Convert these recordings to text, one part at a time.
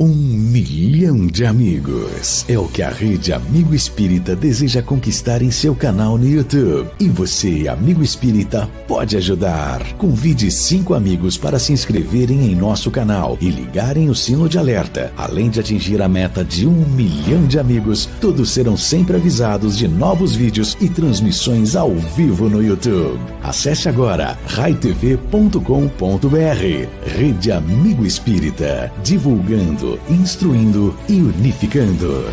1 milhão de amigos é o que a Rede Amigo Espírita deseja conquistar em seu canal no YouTube. E você, amigo espírita, pode ajudar. Convide 5 amigos para se inscreverem em nosso canal e ligarem o sino de alerta. Além de atingir a meta de 1 milhão de amigos, todos serão sempre avisados de novos vídeos e transmissões ao vivo no YouTube. Acesse agora raitv.com.br. Rede Amigo Espírita, divulgando, instruindo e unificando.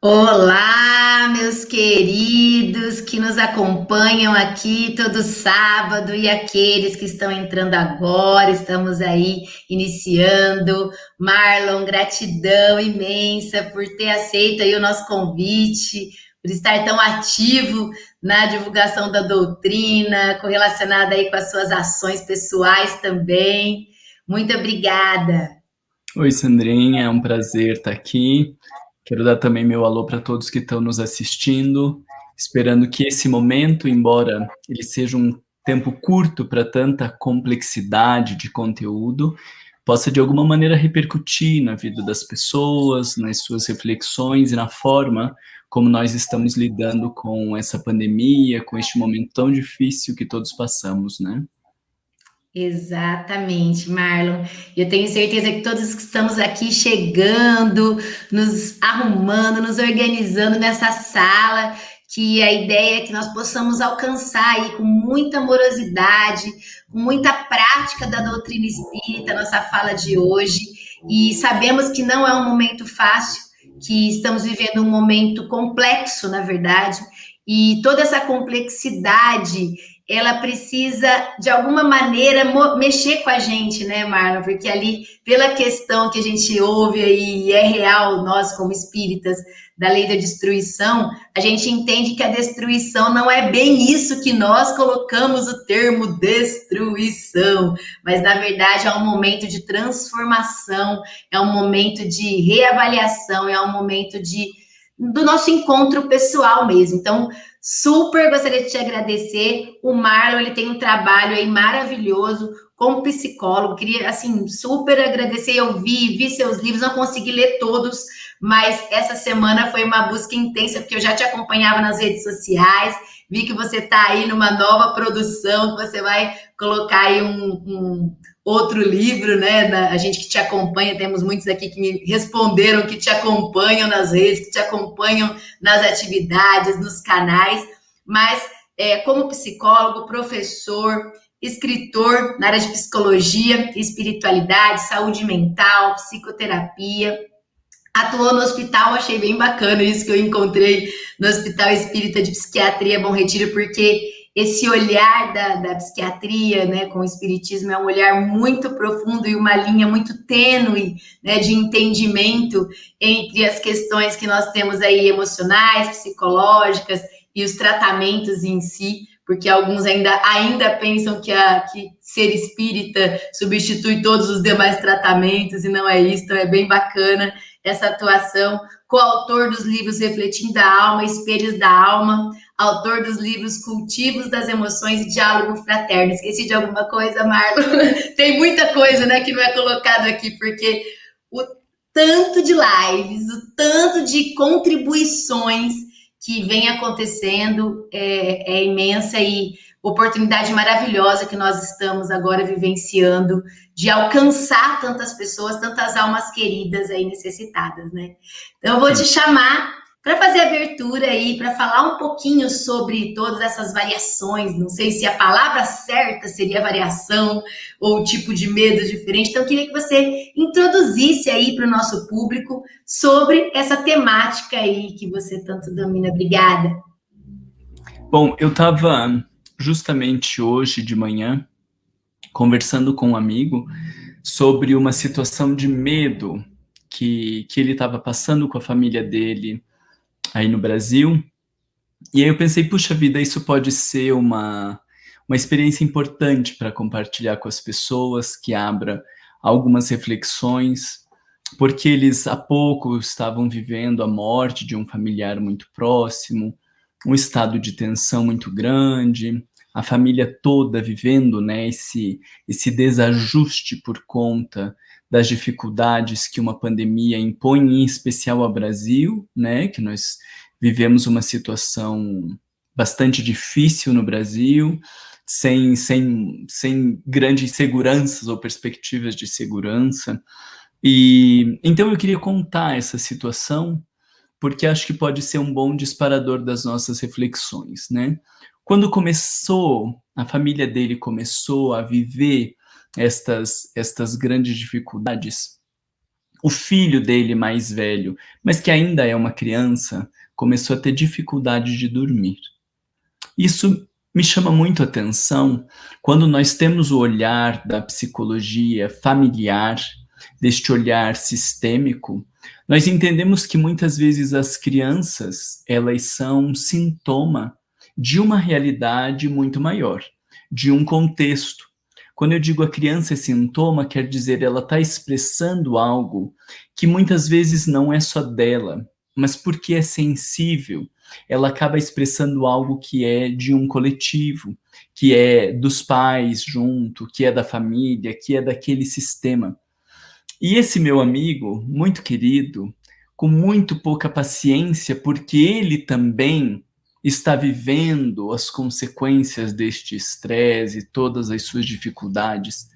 Olá, meus queridos que nos acompanham aqui todo sábado e aqueles que estão entrando agora, estamos aí iniciando. Marlon, gratidão imensa por ter aceito aí o nosso convite, por estar tão ativo na divulgação da doutrina, correlacionada aí com as suas ações pessoais também. Muito obrigada. Oi, Sandrinha, é um prazer estar aqui. Quero dar também meu alô para todos que estão nos assistindo, esperando que esse momento, embora ele seja um tempo curto para tanta complexidade de conteúdo, possa de alguma maneira repercutir na vida das pessoas, nas suas reflexões e na forma como nós estamos lidando com essa pandemia, com este momento tão difícil que todos passamos, né? Exatamente, Marlon. Eu tenho certeza que todos que estamos aqui chegando, nos arrumando, nos organizando nessa sala, que a ideia é que nós possamos alcançar aí com muita amorosidade, com muita prática da doutrina espírita, nossa fala de hoje. E sabemos que não é um momento fácil, que estamos vivendo um momento complexo, na verdade, e toda essa complexidade ela precisa, de alguma maneira, mexer com a gente, né, Marlon? Porque ali, pela questão que a gente ouve aí, e é real, nós como espíritas, da lei da destruição, a gente entende que a destruição não é bem isso que nós colocamos o termo destruição, mas, na verdade, é um momento de transformação, é um momento de reavaliação, é um momento do nosso encontro pessoal mesmo. Então, super gostaria de te agradecer. O Marlon, ele tem um trabalho aí maravilhoso como psicólogo. Queria, assim, super agradecer. Eu vi seus livros, não consegui ler todos, mas essa semana foi uma busca intensa, porque eu já te acompanhava nas redes sociais, vi que você está aí numa nova produção, que você vai colocar aí um outro livro, né? A gente que te acompanha, temos muitos aqui que me responderam que te acompanham nas redes, que te acompanham nas atividades, nos canais, mas como psicólogo, professor, escritor na área de psicologia, espiritualidade, saúde mental, psicoterapia, atuou no hospital, achei bem bacana isso que eu encontrei no Hospital Espírita de Psiquiatria Bom Retiro, porque esse olhar da psiquiatria, né, com o espiritismo é um olhar muito profundo e uma linha muito tênue, né, de entendimento entre as questões que nós temos aí emocionais, psicológicas e os tratamentos em si, porque alguns ainda pensam que ser espírita substitui todos os demais tratamentos e não é isso, então é bem bacana essa atuação. Coautor dos livros Refletindo a Alma, Espelhos da Alma, autor dos livros Cultivos das Emoções e Diálogo Fraterno. Esqueci de alguma coisa, Marlon? Tem muita coisa, né, que não é colocado aqui, porque o tanto de lives, o tanto de contribuições que vem acontecendo é imensa, e oportunidade maravilhosa que nós estamos agora vivenciando de alcançar tantas pessoas, tantas almas queridas aí necessitadas, né? Então eu vou te chamar para fazer a abertura aí, para falar um pouquinho sobre todas essas variações. Não sei se a palavra certa seria variação ou tipo de medo diferente. Então eu queria que você introduzisse aí para o nosso público sobre essa temática aí que você tanto domina. Obrigada. Bom, eu estava justamente hoje de manhã conversando com um amigo sobre uma situação de medo que ele estava passando com a família dele aí no Brasil. E aí eu pensei, puxa vida, isso pode ser uma experiência importante para compartilhar com as pessoas, que abra algumas reflexões, porque eles há pouco estavam vivendo a morte de um familiar muito próximo, um estado de tensão muito grande, a família toda vivendo, né, esse desajuste por conta das dificuldades que uma pandemia impõe, em especial ao Brasil, né, que nós vivemos uma situação bastante difícil no Brasil, sem grandes seguranças ou perspectivas de segurança. E então eu queria contar essa situação, porque acho que pode ser um bom disparador das nossas reflexões, né? Quando a família dele começou a viver estas grandes dificuldades, o filho dele mais velho, mas que ainda é uma criança, começou a ter dificuldade de dormir. Isso me chama muito a atenção quando nós temos o olhar da psicologia familiar, deste olhar sistêmico. Nós entendemos que muitas vezes as crianças, elas são sintoma de uma realidade muito maior, de um contexto. Quando eu digo a criança é sintoma, quer dizer ela está expressando algo que muitas vezes não é só dela, mas porque é sensível, ela acaba expressando algo que é de um coletivo, que é dos pais junto, que é da família, que é daquele sistema. E esse meu amigo, muito querido, com muito pouca paciência, porque ele também está vivendo as consequências deste estresse e todas as suas dificuldades,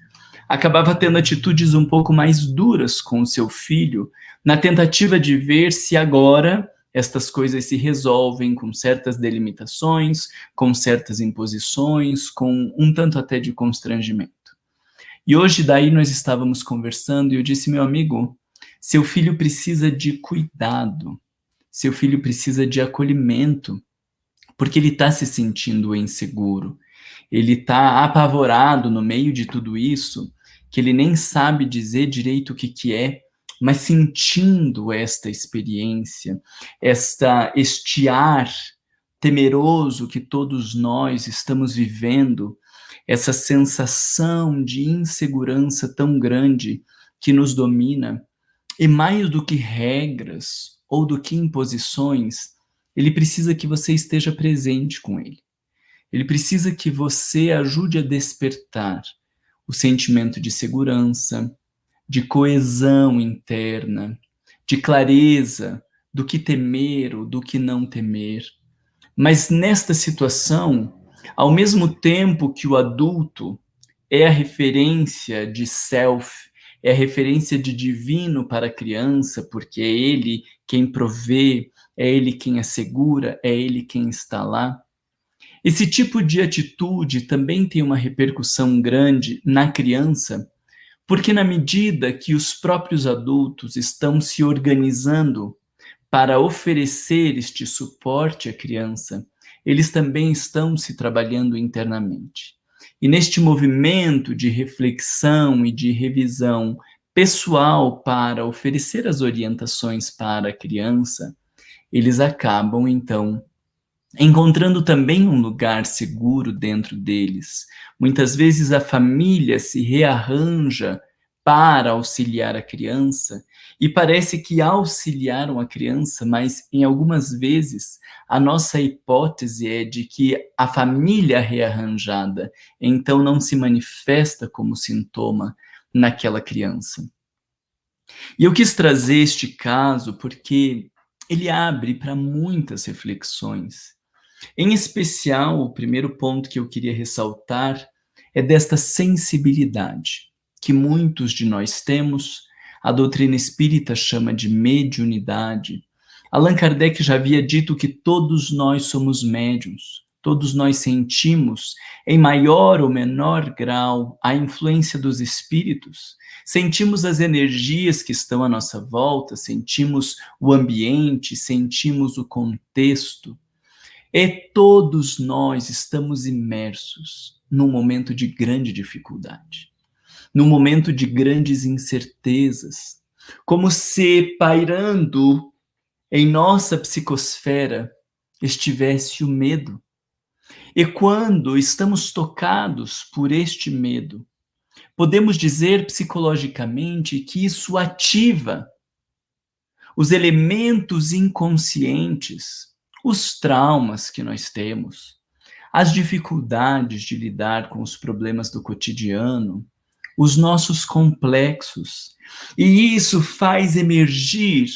acabava tendo atitudes um pouco mais duras com o seu filho, na tentativa de ver se agora estas coisas se resolvem com certas delimitações, com certas imposições, com um tanto até de constrangimento. E hoje daí nós estávamos conversando e eu disse, meu amigo, seu filho precisa de cuidado, seu filho precisa de acolhimento, porque ele está se sentindo inseguro, ele está apavorado no meio de tudo isso, que ele nem sabe dizer direito o que é, mas sentindo esta experiência, este ar temeroso que todos nós estamos vivendo, essa sensação de insegurança tão grande que nos domina, e mais do que regras ou do que imposições, ele precisa que você esteja presente com ele. Ele precisa que você ajude a despertar o sentimento de segurança, de coesão interna, de clareza do que temer ou do que não temer. Mas nesta situação, ao mesmo tempo que o adulto é a referência de self, é a referência de divino para a criança, porque é ele quem provê, é ele quem assegura, é ele quem está lá. Esse tipo de atitude também tem uma repercussão grande na criança, porque na medida que os próprios adultos estão se organizando para oferecer este suporte à criança, eles também estão se trabalhando internamente. E neste movimento de reflexão e de revisão pessoal para oferecer as orientações para a criança, eles acabam, então, encontrando também um lugar seguro dentro deles. Muitas vezes a família se rearranja para auxiliar a criança, e parece que auxiliaram a criança, mas em algumas vezes a nossa hipótese é de que a família rearranjada, então não se manifesta como sintoma naquela criança. E eu quis trazer este caso porque ele abre para muitas reflexões. Em especial, o primeiro ponto que eu queria ressaltar é desta sensibilidade que muitos de nós temos. A doutrina espírita chama de mediunidade. Allan Kardec já havia dito que todos nós somos médiuns, todos nós sentimos, em maior ou menor grau, a influência dos espíritos, sentimos as energias que estão à nossa volta, sentimos o ambiente, sentimos o contexto. E todos nós estamos imersos num momento de grande dificuldade, num momento de grandes incertezas, como se pairando em nossa psicosfera estivesse o medo. E quando estamos tocados por este medo, podemos dizer psicologicamente que isso ativa os elementos inconscientes, os traumas que nós temos, as dificuldades de lidar com os problemas do cotidiano, os nossos complexos. E isso faz emergir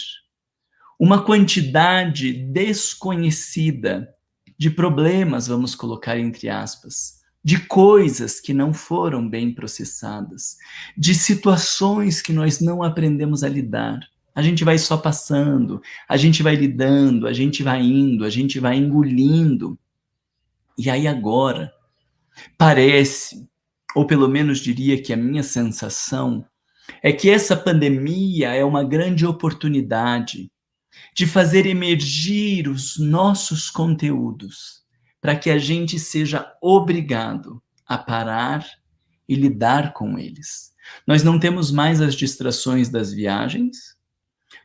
uma quantidade desconhecida de problemas, vamos colocar entre aspas, de coisas que não foram bem processadas, de situações que nós não aprendemos a lidar. A gente vai só passando, a gente vai lidando, a gente vai indo, a gente vai engolindo. E aí agora, parece, ou pelo menos diria que a minha sensação, é que essa pandemia é uma grande oportunidade de fazer emergir os nossos conteúdos, para que a gente seja obrigado a parar e lidar com eles. Nós não temos mais as distrações das viagens,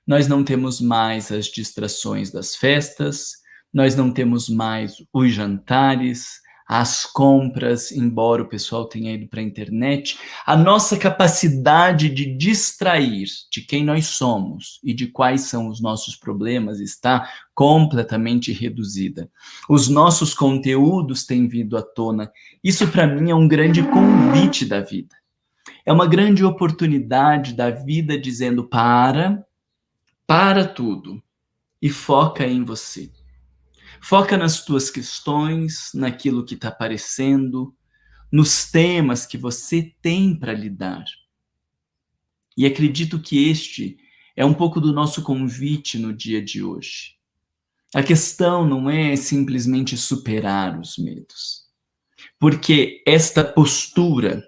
nós não temos mais as distrações das festas, nós não temos mais os jantares, as compras, embora o pessoal tenha ido para a internet. A nossa capacidade de distrair de quem nós somos e de quais são os nossos problemas está completamente reduzida. Os nossos conteúdos têm vindo à tona. Isso, para mim, é um grande convite da vida. É uma grande oportunidade da vida dizendo: para tudo e foca em você. Foca nas tuas questões, naquilo que está aparecendo, nos temas que você tem para lidar. E acredito que este é um pouco do nosso convite no dia de hoje. A questão não é simplesmente superar os medos, porque esta postura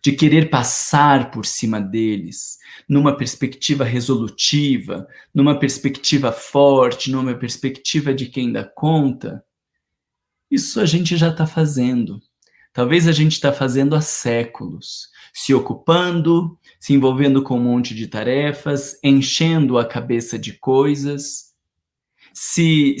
de querer passar por cima deles, numa perspectiva resolutiva, numa perspectiva forte, numa perspectiva de quem dá conta, isso a gente já está fazendo. Talvez a gente está fazendo há séculos, se ocupando, se envolvendo com um monte de tarefas, enchendo a cabeça de coisas, se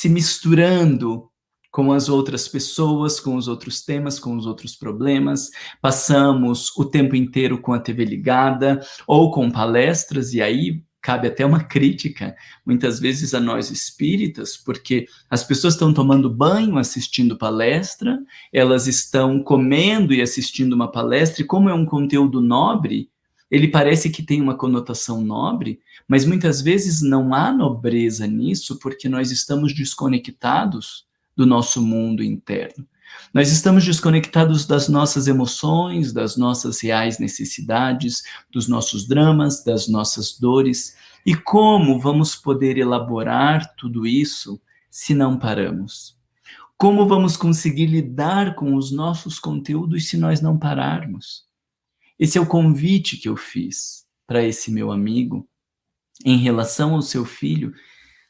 misturando com as outras pessoas, com os outros temas, com os outros problemas. Passamos o tempo inteiro com a TV ligada ou com palestras, e aí cabe até uma crítica, muitas vezes a nós espíritas, porque as pessoas estão tomando banho assistindo palestra, elas estão comendo e assistindo uma palestra, e como é um conteúdo nobre, ele parece que tem uma conotação nobre, mas muitas vezes não há nobreza nisso, porque nós estamos desconectados do nosso mundo interno. Nós estamos desconectados das nossas emoções, das nossas reais necessidades, dos nossos dramas, das nossas dores. E como vamos poder elaborar tudo isso se não paramos? Como vamos conseguir lidar com os nossos conteúdos se nós não pararmos? Esse é o convite que eu fiz para esse meu amigo em relação ao seu filho.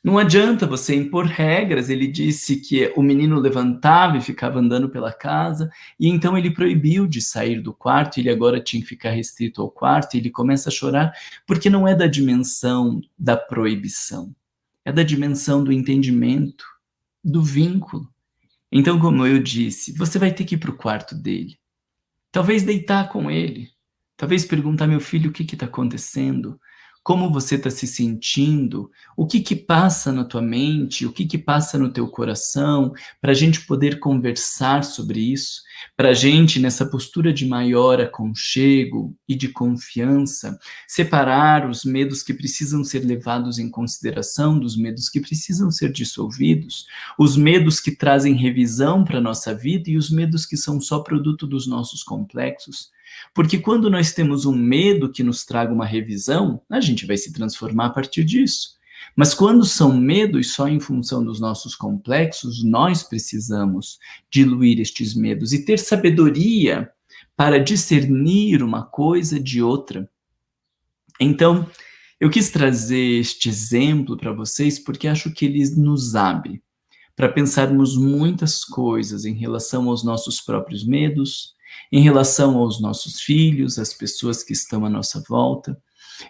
Não adianta você impor regras. Ele disse que o menino levantava e ficava andando pela casa, e então ele proibiu de sair do quarto, ele agora tinha que ficar restrito ao quarto, e ele começa a chorar, porque não é da dimensão da proibição, é da dimensão do entendimento, do vínculo. Então, como eu disse, você vai ter que ir para o quarto dele, talvez deitar com ele, Talvez perguntar, meu filho, o que está acontecendo? Como você está se sentindo? O que passa na tua mente? O que passa no teu coração? Para a gente poder conversar sobre isso, para a gente, nessa postura de maior aconchego e de confiança, separar os medos que precisam ser levados em consideração dos medos que precisam ser dissolvidos, os medos que trazem revisão para a nossa vida e os medos que são só produto dos nossos complexos. Porque quando nós temos um medo que nos traga uma revisão, a gente vai se transformar a partir disso. Mas quando são medos só em função dos nossos complexos, nós precisamos diluir estes medos e ter sabedoria para discernir uma coisa de outra. Então, eu quis trazer este exemplo para vocês porque acho que ele nos abre para pensarmos muitas coisas em relação aos nossos próprios medos, em relação aos nossos filhos, às pessoas que estão à nossa volta,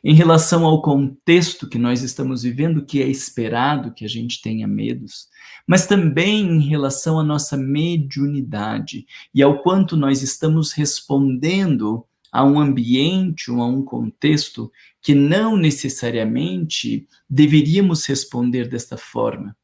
em relação ao contexto que nós estamos vivendo, que é esperado que a gente tenha medos, mas também em relação à nossa mediunidade e ao quanto nós estamos respondendo a um ambiente ou a um contexto que não necessariamente deveríamos responder desta forma.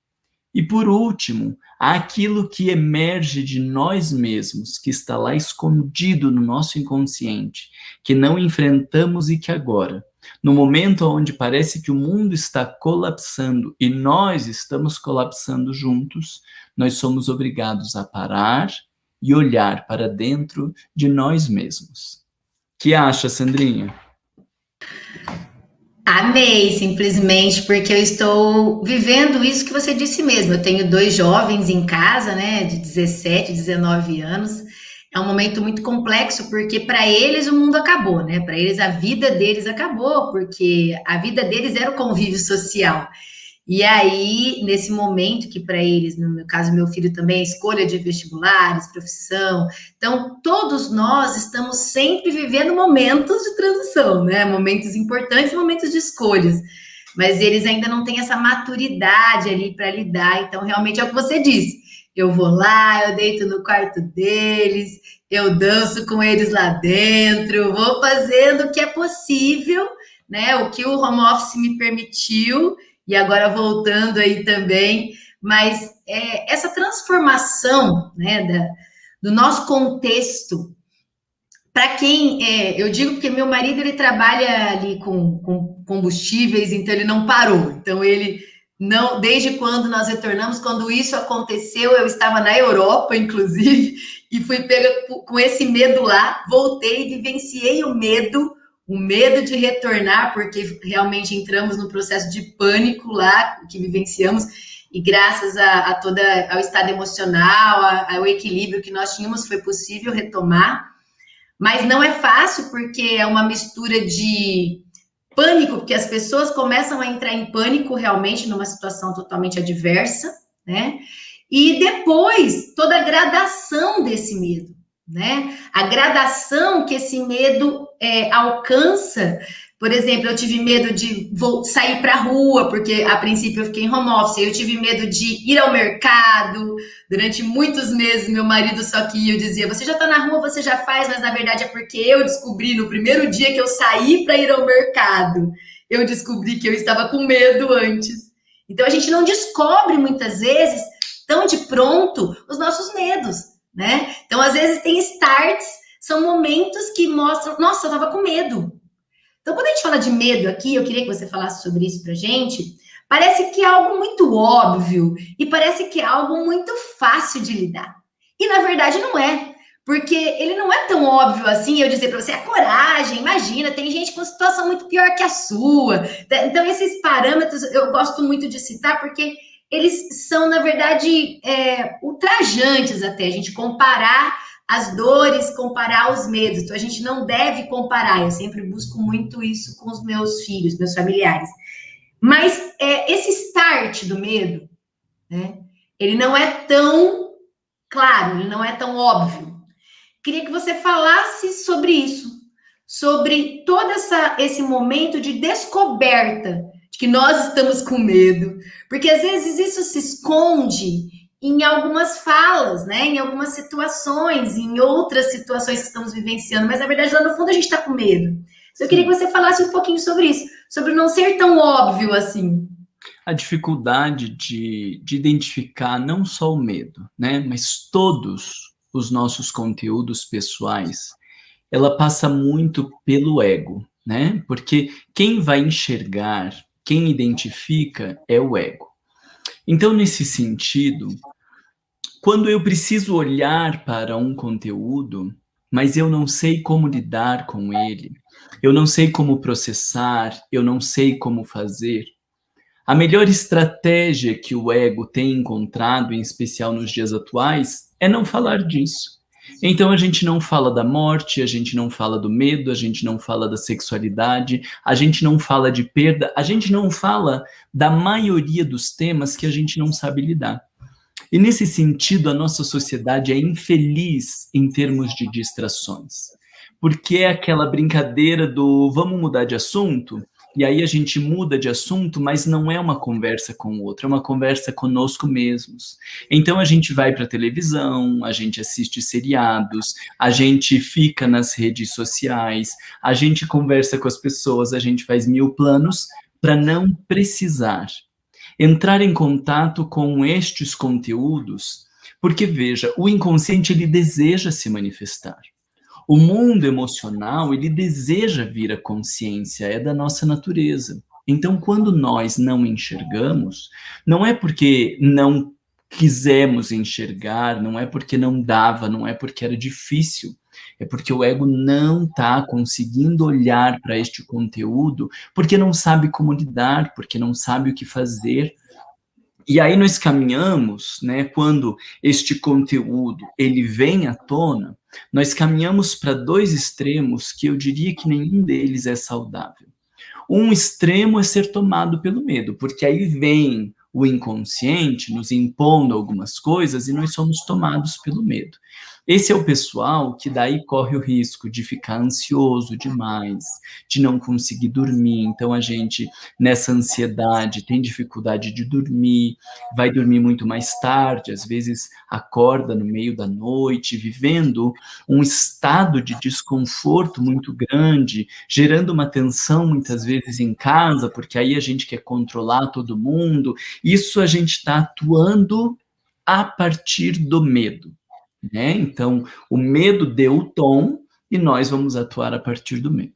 E por último, aquilo que emerge de nós mesmos, que está lá escondido no nosso inconsciente, que não enfrentamos e que agora, no momento onde parece que o mundo está colapsando e nós estamos colapsando juntos, nós somos obrigados a parar e olhar para dentro de nós mesmos. O que acha, Sandrinha? Amei, simplesmente, porque eu estou vivendo isso que você disse mesmo. Eu tenho 2 jovens em casa, né, de 17, 19 anos. É um momento muito complexo, porque para eles o mundo acabou, né? Para eles a vida deles acabou, porque a vida deles era o convívio social. E aí, nesse momento que para eles, no meu caso, meu filho também, escolha de vestibulares, profissão. Então, todos nós estamos sempre vivendo momentos de transição, né? Momentos importantes, momentos de escolhas. Mas eles ainda não têm essa maturidade ali para lidar. Então, realmente é o que você disse. Eu vou lá, eu deito no quarto deles, eu danço com eles lá dentro, vou fazendo o que é possível, né? O que o home office me permitiu. E agora voltando aí também, mas essa transformação, né, do nosso contexto, para quem, eu digo porque meu marido, ele trabalha ali com combustíveis, então ele não parou, então ele não, desde quando nós retornamos, quando isso aconteceu, eu estava na Europa, inclusive, e fui pega com esse medo lá, voltei e vivenciei o medo de retornar, porque realmente entramos no processo de pânico lá, que vivenciamos, e graças ao estado emocional, ao equilíbrio que nós tínhamos, foi possível retomar. Mas não é fácil, porque é uma mistura de pânico, porque as pessoas começam a entrar em pânico realmente numa situação totalmente adversa, né? E depois, toda a gradação desse medo, né? A gradação que esse medo alcança. Por exemplo, eu tive medo de sair para a rua, porque a princípio eu fiquei em home office, eu tive medo de ir ao mercado. Durante muitos meses, meu marido só que ia, eu dizia, você já está na rua, você já faz, mas na verdade é porque eu descobri no primeiro dia que eu saí para ir ao mercado, eu descobri que eu estava com medo antes. Então a gente não descobre muitas vezes tão de pronto os nossos medos, né? Então às vezes tem starts, são momentos que mostram, nossa, eu estava com medo. Então, quando a gente fala de medo aqui, eu queria que você falasse sobre isso pra gente. Parece que é algo muito óbvio e parece que é algo muito fácil de lidar. E, na verdade, não é. Porque ele não é tão óbvio assim, eu dizer para você, a coragem, imagina, tem gente com situação muito pior que a sua. Então, esses parâmetros eu gosto muito de citar porque eles são, na verdade, ultrajantes até. A gente comparar as dores, comparar os medos. Então, a gente não deve comparar. Eu sempre busco muito isso com os meus filhos, meus familiares. Mas esse start do medo, né, ele não é tão claro, ele não é tão óbvio. Queria que você falasse sobre isso, sobre todo esse momento de descoberta de que nós estamos com medo. Porque, às vezes, isso se esconde em algumas falas, né? Em algumas situações, em outras situações que estamos vivenciando, mas na verdade lá no fundo a gente está com medo. Então, eu queria que Sim. você falasse um pouquinho sobre isso, sobre não ser tão óbvio assim. A dificuldade de identificar não só o medo, né, mas todos os nossos conteúdos pessoais, ela passa muito pelo ego, né, porque quem vai enxergar, quem identifica é o ego. Então, nesse sentido, quando eu preciso olhar para um conteúdo, mas eu não sei como lidar com ele, eu não sei como processar, eu não sei como fazer, a melhor estratégia que o ego tem encontrado, em especial nos dias atuais, é não falar disso. Então a gente não fala da morte, a gente não fala do medo, a gente não fala da sexualidade, a gente não fala de perda, a gente não fala da maioria dos temas que a gente não sabe lidar. E nesse sentido, a nossa sociedade é infeliz em termos de distrações. Porque é aquela brincadeira do vamos mudar de assunto, e aí a gente muda de assunto, mas não é uma conversa com o outro, é uma conversa conosco mesmos. Então a gente vai para a televisão, a gente assiste seriados, a gente fica nas redes sociais, a gente conversa com as pessoas, a gente faz 1000 planos para não precisar entrar em contato com estes conteúdos, porque veja, o inconsciente ele deseja se manifestar. O mundo emocional, ele deseja vir à consciência, é da nossa natureza. Então, quando nós não enxergamos, não é porque não quisemos enxergar, não é porque não dava, não é porque era difícil, é porque o ego não está conseguindo olhar para este conteúdo, porque não sabe como lidar, porque não sabe o que fazer. E aí nós caminhamos, né, quando este conteúdo ele vem à tona, nós caminhamos para 2 extremos que eu diria que nenhum deles é saudável. Um extremo é ser tomado pelo medo, porque aí vem o inconsciente nos impondo algumas coisas e nós somos tomados pelo medo. Esse é o pessoal que daí corre o risco de ficar ansioso demais, de não conseguir dormir. Então a gente, nessa ansiedade, tem dificuldade de dormir, vai dormir muito mais tarde, às vezes acorda no meio da noite, vivendo um estado de desconforto muito grande, gerando uma tensão muitas vezes em casa, porque aí a gente quer controlar todo mundo. Isso a gente está atuando a partir do medo, né? Então, o medo deu o tom e nós vamos atuar a partir do medo.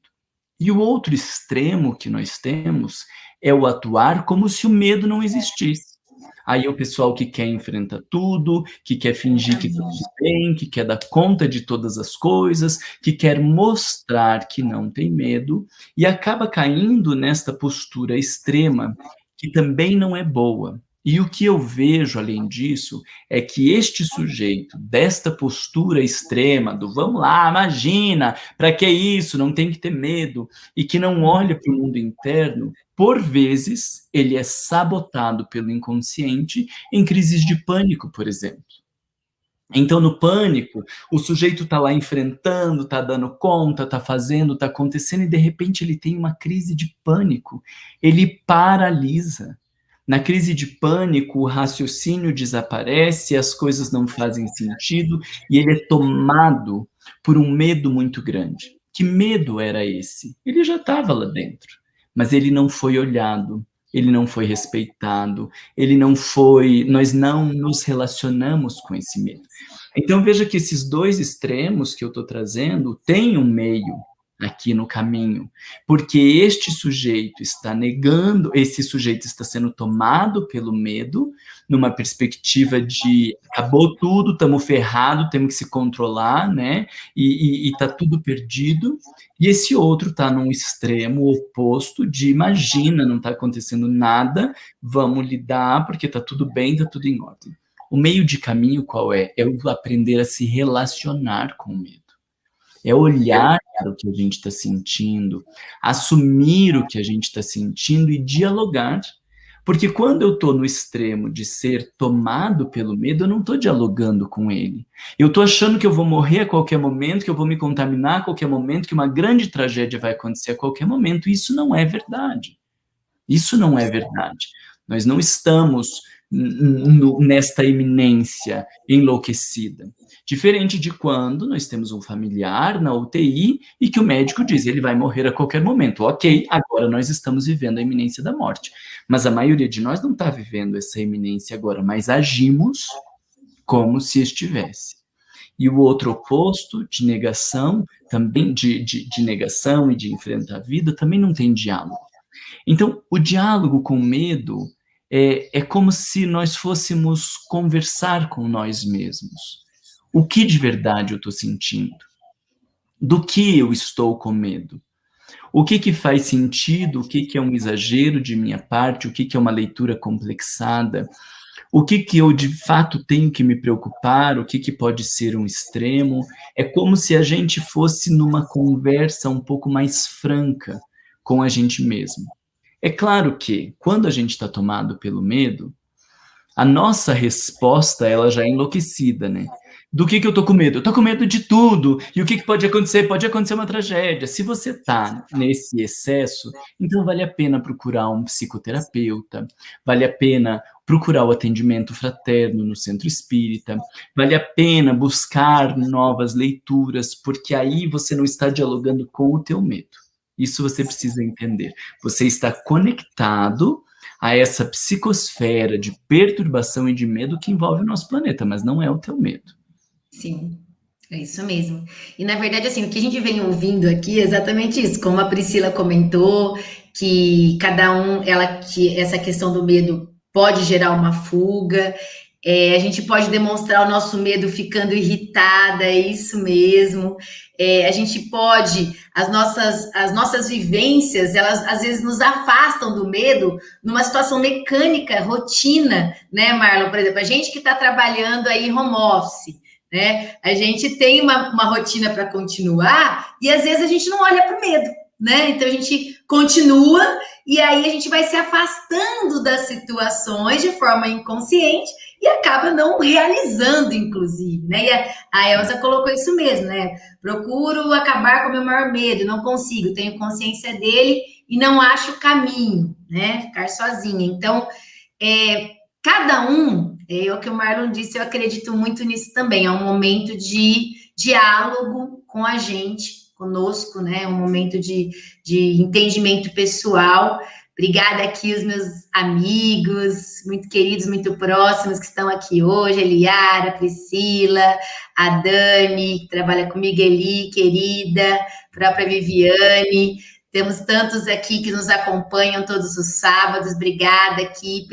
E o outro extremo que nós temos é o atuar como se o medo não existisse. Aí é o pessoal que quer enfrentar tudo, que quer fingir que está tudo bem, que quer dar conta de todas as coisas, que quer mostrar que não tem medo, e acaba caindo nesta postura extrema, que também não é boa. E o que eu vejo, além disso, é que este sujeito, desta postura extrema, do vamos lá, imagina, para que isso, não tem que ter medo, e que não olha para o mundo interno, por vezes, ele é sabotado pelo inconsciente em crises de pânico, por exemplo. Então, no pânico, o sujeito está lá enfrentando, está dando conta, está fazendo, está acontecendo, e de repente ele tem uma crise de pânico. Ele paralisa. Na crise de pânico, o raciocínio desaparece, as coisas não fazem sentido, e ele é tomado por um medo muito grande. Que medo era esse? Ele já estava lá dentro, mas ele não foi olhado, ele não foi respeitado, ele não foi, nós não nos relacionamos com esse medo. Então veja que esses 2 extremos que eu estou trazendo têm um meio aqui no caminho, porque este sujeito está negando, esse sujeito está sendo tomado pelo medo, numa perspectiva de acabou tudo, estamos ferrados, temos que se controlar, né, e está tudo perdido, e esse outro está num extremo oposto de imagina, não está acontecendo nada, vamos lidar, porque está tudo bem, está tudo em ordem. O meio de caminho qual é? É o aprender a se relacionar com o medo. É olhar para o que a gente está sentindo, assumir o que a gente está sentindo e dialogar. Porque quando eu estou no extremo de ser tomado pelo medo, eu não estou dialogando com ele. Eu estou achando que eu vou morrer a qualquer momento, que eu vou me contaminar a qualquer momento, que uma grande tragédia vai acontecer a qualquer momento. Isso não é verdade. Isso não é verdade. Nós não estamos nesta iminência enlouquecida. Diferente de quando nós temos um familiar na UTI e que o médico diz, ele vai morrer a qualquer momento. Ok, agora nós estamos vivendo a iminência da morte. Mas a maioria de nós não está vivendo essa iminência agora, mas agimos como se estivesse. E o outro oposto, de negação, também de negação e de enfrentar a vida, também não tem diálogo. Então, o diálogo com medo é como se nós fôssemos conversar com nós mesmos. O que de verdade eu estou sentindo? Do que eu estou com medo? O que faz sentido? O que é um exagero de minha parte? O que é uma leitura complexada? O que eu de fato tenho que me preocupar? O que pode ser um extremo? É como se a gente fosse numa conversa um pouco mais franca com a gente mesmo. É claro que, quando a gente está tomado pelo medo, a nossa resposta, ela já é enlouquecida, né? Do que eu tô com medo? Eu tô com medo de tudo. E o que pode acontecer? Pode acontecer uma tragédia. Se você tá nesse excesso, então vale a pena procurar um psicoterapeuta, vale a pena procurar o atendimento fraterno no centro espírita, vale a pena buscar novas leituras, porque aí você não está dialogando com o teu medo. Isso você precisa entender. Você está conectado a essa psicosfera de perturbação e de medo que envolve o nosso planeta, mas não é o teu medo. Sim, é isso mesmo. E na verdade, assim, o que a gente vem ouvindo aqui é exatamente isso, como a Priscila comentou, que que essa questão do medo pode gerar uma fuga, a gente pode demonstrar o nosso medo ficando irritada, é isso mesmo. A gente pode, as nossas vivências, elas às vezes nos afastam do medo numa situação mecânica, rotina, né, Marlon? Por exemplo, a gente que está trabalhando aí home office, né? A gente tem uma rotina para continuar e às vezes a gente não olha para o medo, né? Então a gente continua e aí a gente vai se afastando das situações de forma inconsciente e acaba não realizando, inclusive, né? E a Elza colocou isso mesmo, né? Procuro acabar com o meu maior medo, não consigo, tenho consciência dele e não acho o caminho, né? Ficar sozinha. Então, cada um, é o que o Marlon disse, eu acredito muito nisso também, é um momento de diálogo com a gente, conosco, né? Um momento de entendimento pessoal. Obrigada aqui os meus amigos, muito queridos, muito próximos, que estão aqui hoje, a Eliara, a Priscila, a Dani, que trabalha comigo, Eli, querida, a própria Viviane. Temos tantos aqui que nos acompanham todos os sábados. Obrigada aqui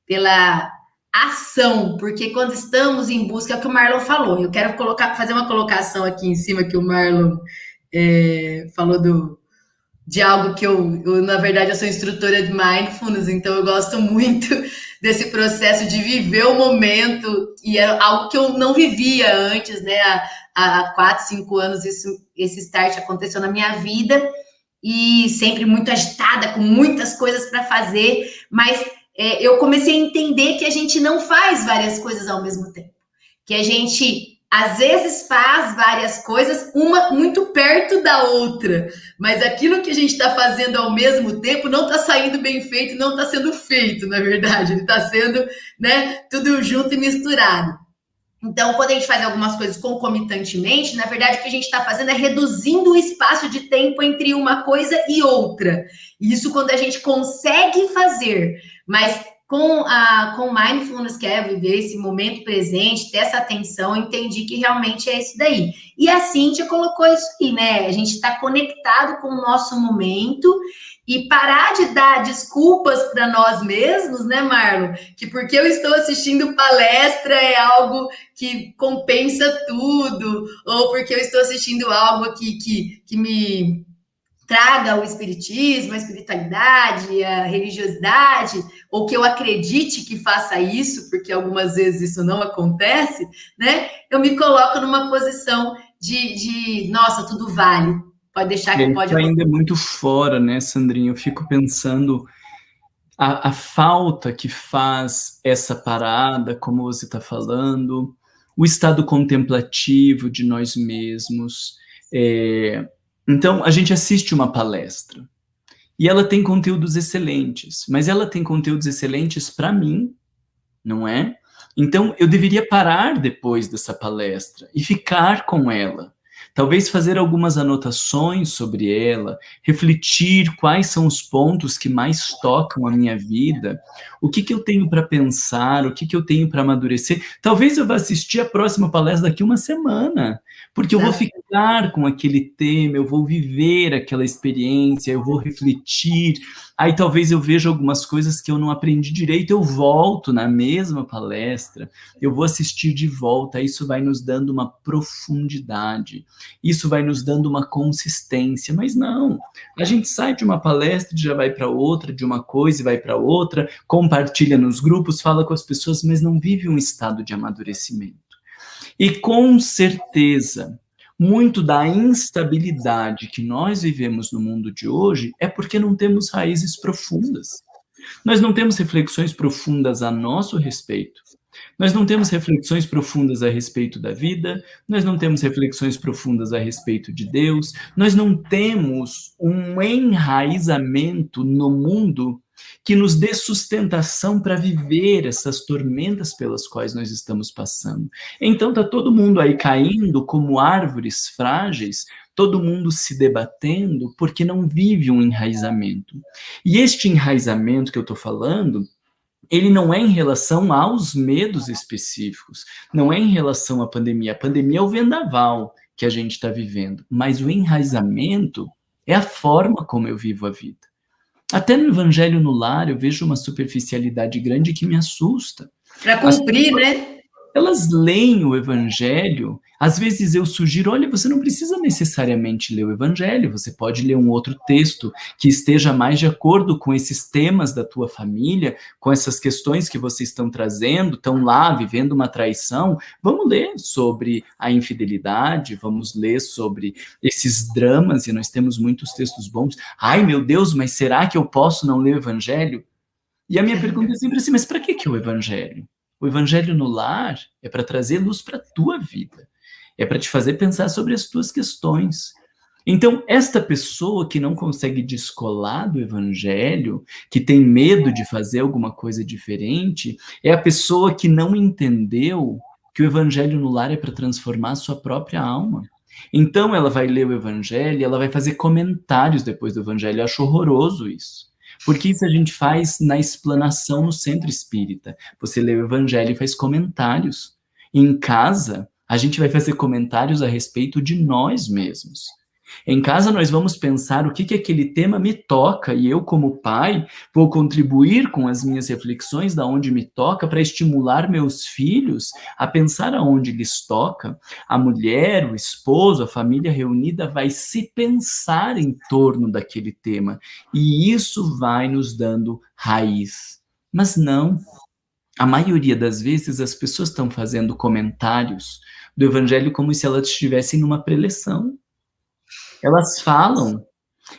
pela ação, porque quando estamos em busca, é o que o Marlon falou. Eu quero fazer uma colocação aqui em cima que o Marlon falou de algo que na verdade, eu sou instrutora de Mindfulness, então eu gosto muito desse processo de viver o momento, e é algo que eu não vivia antes, né? Há 4, 5 anos esse start aconteceu na minha vida, e sempre muito agitada, com muitas coisas para fazer, mas eu comecei a entender que a gente não faz várias coisas ao mesmo tempo, que a gente às vezes faz várias coisas, uma muito perto da outra, mas aquilo que a gente está fazendo ao mesmo tempo não está saindo bem feito, não está sendo feito, na verdade, ele está sendo, né, tudo junto e misturado. Então, quando a gente faz algumas coisas concomitantemente, na verdade, o que a gente está fazendo é reduzindo o espaço de tempo entre uma coisa e outra. Isso quando a gente consegue fazer, mas com Mindfulness, que é viver esse momento presente, ter essa atenção, eu entendi que realmente é isso daí. E a Cíntia colocou isso aí, né? A gente está conectado com o nosso momento e parar de dar desculpas para nós mesmos, né, Marlon? Que porque eu estou assistindo palestra é algo que compensa tudo, ou porque eu estou assistindo algo que me traga o espiritismo, a espiritualidade, a religiosidade, ou que eu acredite que faça isso, porque algumas vezes isso não acontece, né? Eu me coloco numa posição de nossa, tudo vale. Pode deixar que pode acontecer. Ainda é muito fora, né, Sandrinha? Eu fico pensando a falta que faz essa parada, como você está falando, o estado contemplativo de nós mesmos. Então, a gente assiste uma palestra e ela tem conteúdos excelentes, mas ela tem conteúdos excelentes para mim não é? Então, eu deveria parar depois dessa palestra e ficar com ela. Talvez fazer algumas anotações sobre ela, refletir quais são os pontos que mais tocam a minha vida, o que eu tenho para pensar, o que eu tenho para amadurecer. Talvez eu vá assistir a próxima palestra daqui uma semana, porque eu vou ficar com aquele tema, eu vou viver aquela experiência, eu vou refletir. Aí talvez eu veja algumas coisas que eu não aprendi direito, eu volto na mesma palestra, eu vou assistir de volta, isso vai nos dando uma profundidade, isso vai nos dando uma consistência, mas não, a gente sai de uma palestra e já vai para outra, de uma coisa e vai para outra, compartilha nos grupos, fala com as pessoas, mas não vive um estado de amadurecimento. E com certeza, muito da instabilidade que nós vivemos no mundo de hoje é porque não temos raízes profundas. Nós não temos reflexões profundas a nosso respeito. Nós não temos reflexões profundas a respeito da vida, nós não temos reflexões profundas a respeito de Deus, nós não temos um enraizamento no mundo que nos dê sustentação para viver essas tormentas pelas quais nós estamos passando. Então está todo mundo aí caindo como árvores frágeis, todo mundo se debatendo porque não vive um enraizamento. E este enraizamento que eu estou falando, ele não é em relação aos medos específicos, não é em relação à pandemia. A pandemia é o vendaval que a gente está vivendo, mas o enraizamento é a forma como eu vivo a vida. Até no Evangelho no Lar eu vejo uma superficialidade grande que me assusta. Para cumprir, né? Elas leem o Evangelho, às vezes eu sugiro, olha, você não precisa necessariamente ler o Evangelho, você pode ler um outro texto que esteja mais de acordo com esses temas da tua família, com essas questões que vocês estão trazendo, estão lá vivendo uma traição, vamos ler sobre a infidelidade, vamos ler sobre esses dramas, e nós temos muitos textos bons. Ai, meu Deus, mas será que eu posso não ler o Evangelho? E a minha pergunta é sempre assim, mas para que o Evangelho? O Evangelho no Lar é para trazer luz para a tua vida. É para te fazer pensar sobre as tuas questões. Então, esta pessoa que não consegue descolar do Evangelho, que tem medo de fazer alguma coisa diferente, é a pessoa que não entendeu que o Evangelho no Lar é para transformar a sua própria alma. Então, ela vai ler o Evangelho e ela vai fazer comentários depois do Evangelho. Eu acho horroroso isso. Porque isso a gente faz na explanação no centro espírita. Você lê o Evangelho e faz comentários. Em casa, a gente vai fazer comentários a respeito de nós mesmos. Em casa, nós vamos pensar o que aquele tema me toca, e eu, como pai, vou contribuir com as minhas reflexões da onde me toca para estimular meus filhos a pensar aonde lhes toca. A mulher, o esposo, a família reunida vai se pensar em torno daquele tema, e isso vai nos dando raiz. Mas não, a maioria das vezes as pessoas estão fazendo comentários do Evangelho como se elas estivessem numa preleção. Elas falam.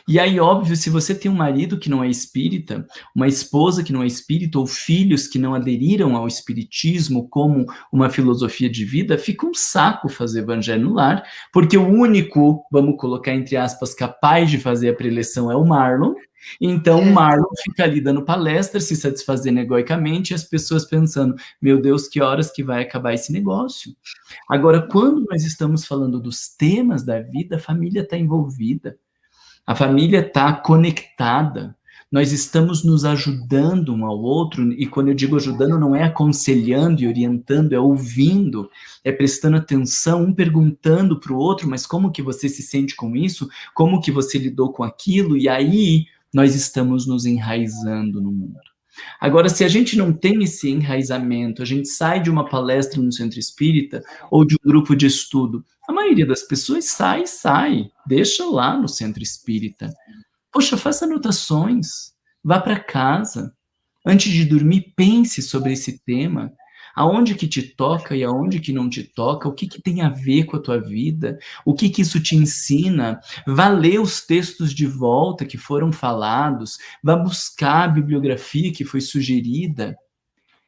E aí, óbvio, se você tem um marido que não é espírita, uma esposa que não é espírita, ou filhos que não aderiram ao espiritismo como uma filosofia de vida, fica um saco fazer Evangelho no Lar, porque o único, vamos colocar entre aspas, capaz de fazer a preleção é o Marlon. Então, o Marlon fica ali dando palestra, se satisfazendo egoicamente, e as pessoas pensando, meu Deus, que horas que vai acabar esse negócio? Agora, quando nós estamos falando dos temas da vida, a família está envolvida, a família está conectada, nós estamos nos ajudando um ao outro, e quando eu digo ajudando, não é aconselhando e orientando, é ouvindo, é prestando atenção, um perguntando para o outro, mas como que você se sente com isso? Como que você lidou com aquilo? E aí nós estamos nos enraizando no mundo. Agora, se a gente não tem esse enraizamento, a gente sai de uma palestra no centro espírita ou de um grupo de estudo, a maioria das pessoas sai, deixa lá no centro espírita. Poxa, faça anotações, vá para casa. Antes de dormir, pense sobre esse tema. Aonde que te toca e aonde que não te toca, o que tem a ver com a tua vida, o que isso te ensina. Vá ler os textos de volta que foram falados, vá buscar a bibliografia que foi sugerida.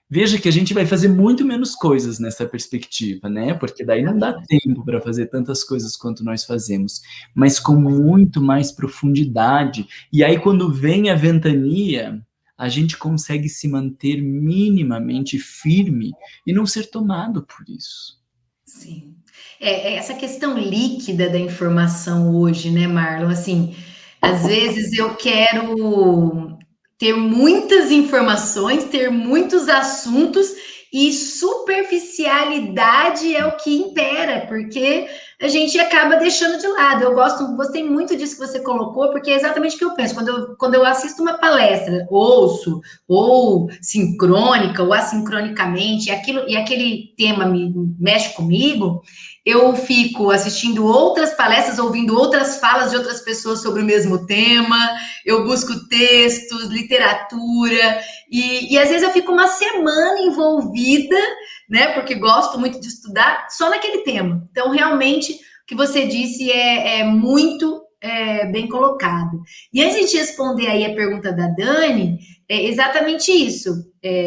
Veja que a gente vai fazer muito menos coisas nessa perspectiva, né? Porque daí não dá tempo para fazer tantas coisas quanto nós fazemos, mas com muito mais profundidade. E aí, quando vem a ventania, a gente consegue se manter minimamente firme e não ser tomado por isso. Sim. Essa questão líquida da informação hoje, né, Marlon? Assim, às vezes eu quero ter muitas informações, ter muitos assuntos e superficialidade é o que impera, porque a gente acaba deixando de lado. Gostei muito disso que você colocou, porque é exatamente o que eu penso. Quando eu assisto uma palestra, ouço, ou sincrônica, ou assincronicamente, e aquele tema me mexe comigo, eu fico assistindo outras palestras, ouvindo outras falas de outras pessoas sobre o mesmo tema, eu busco textos, literatura, e às vezes eu fico uma semana envolvida, né, porque gosto muito de estudar, só naquele tema. Então, realmente, o que você disse é muito bem colocado. E antes de responder aí a pergunta da Dani, é exatamente isso.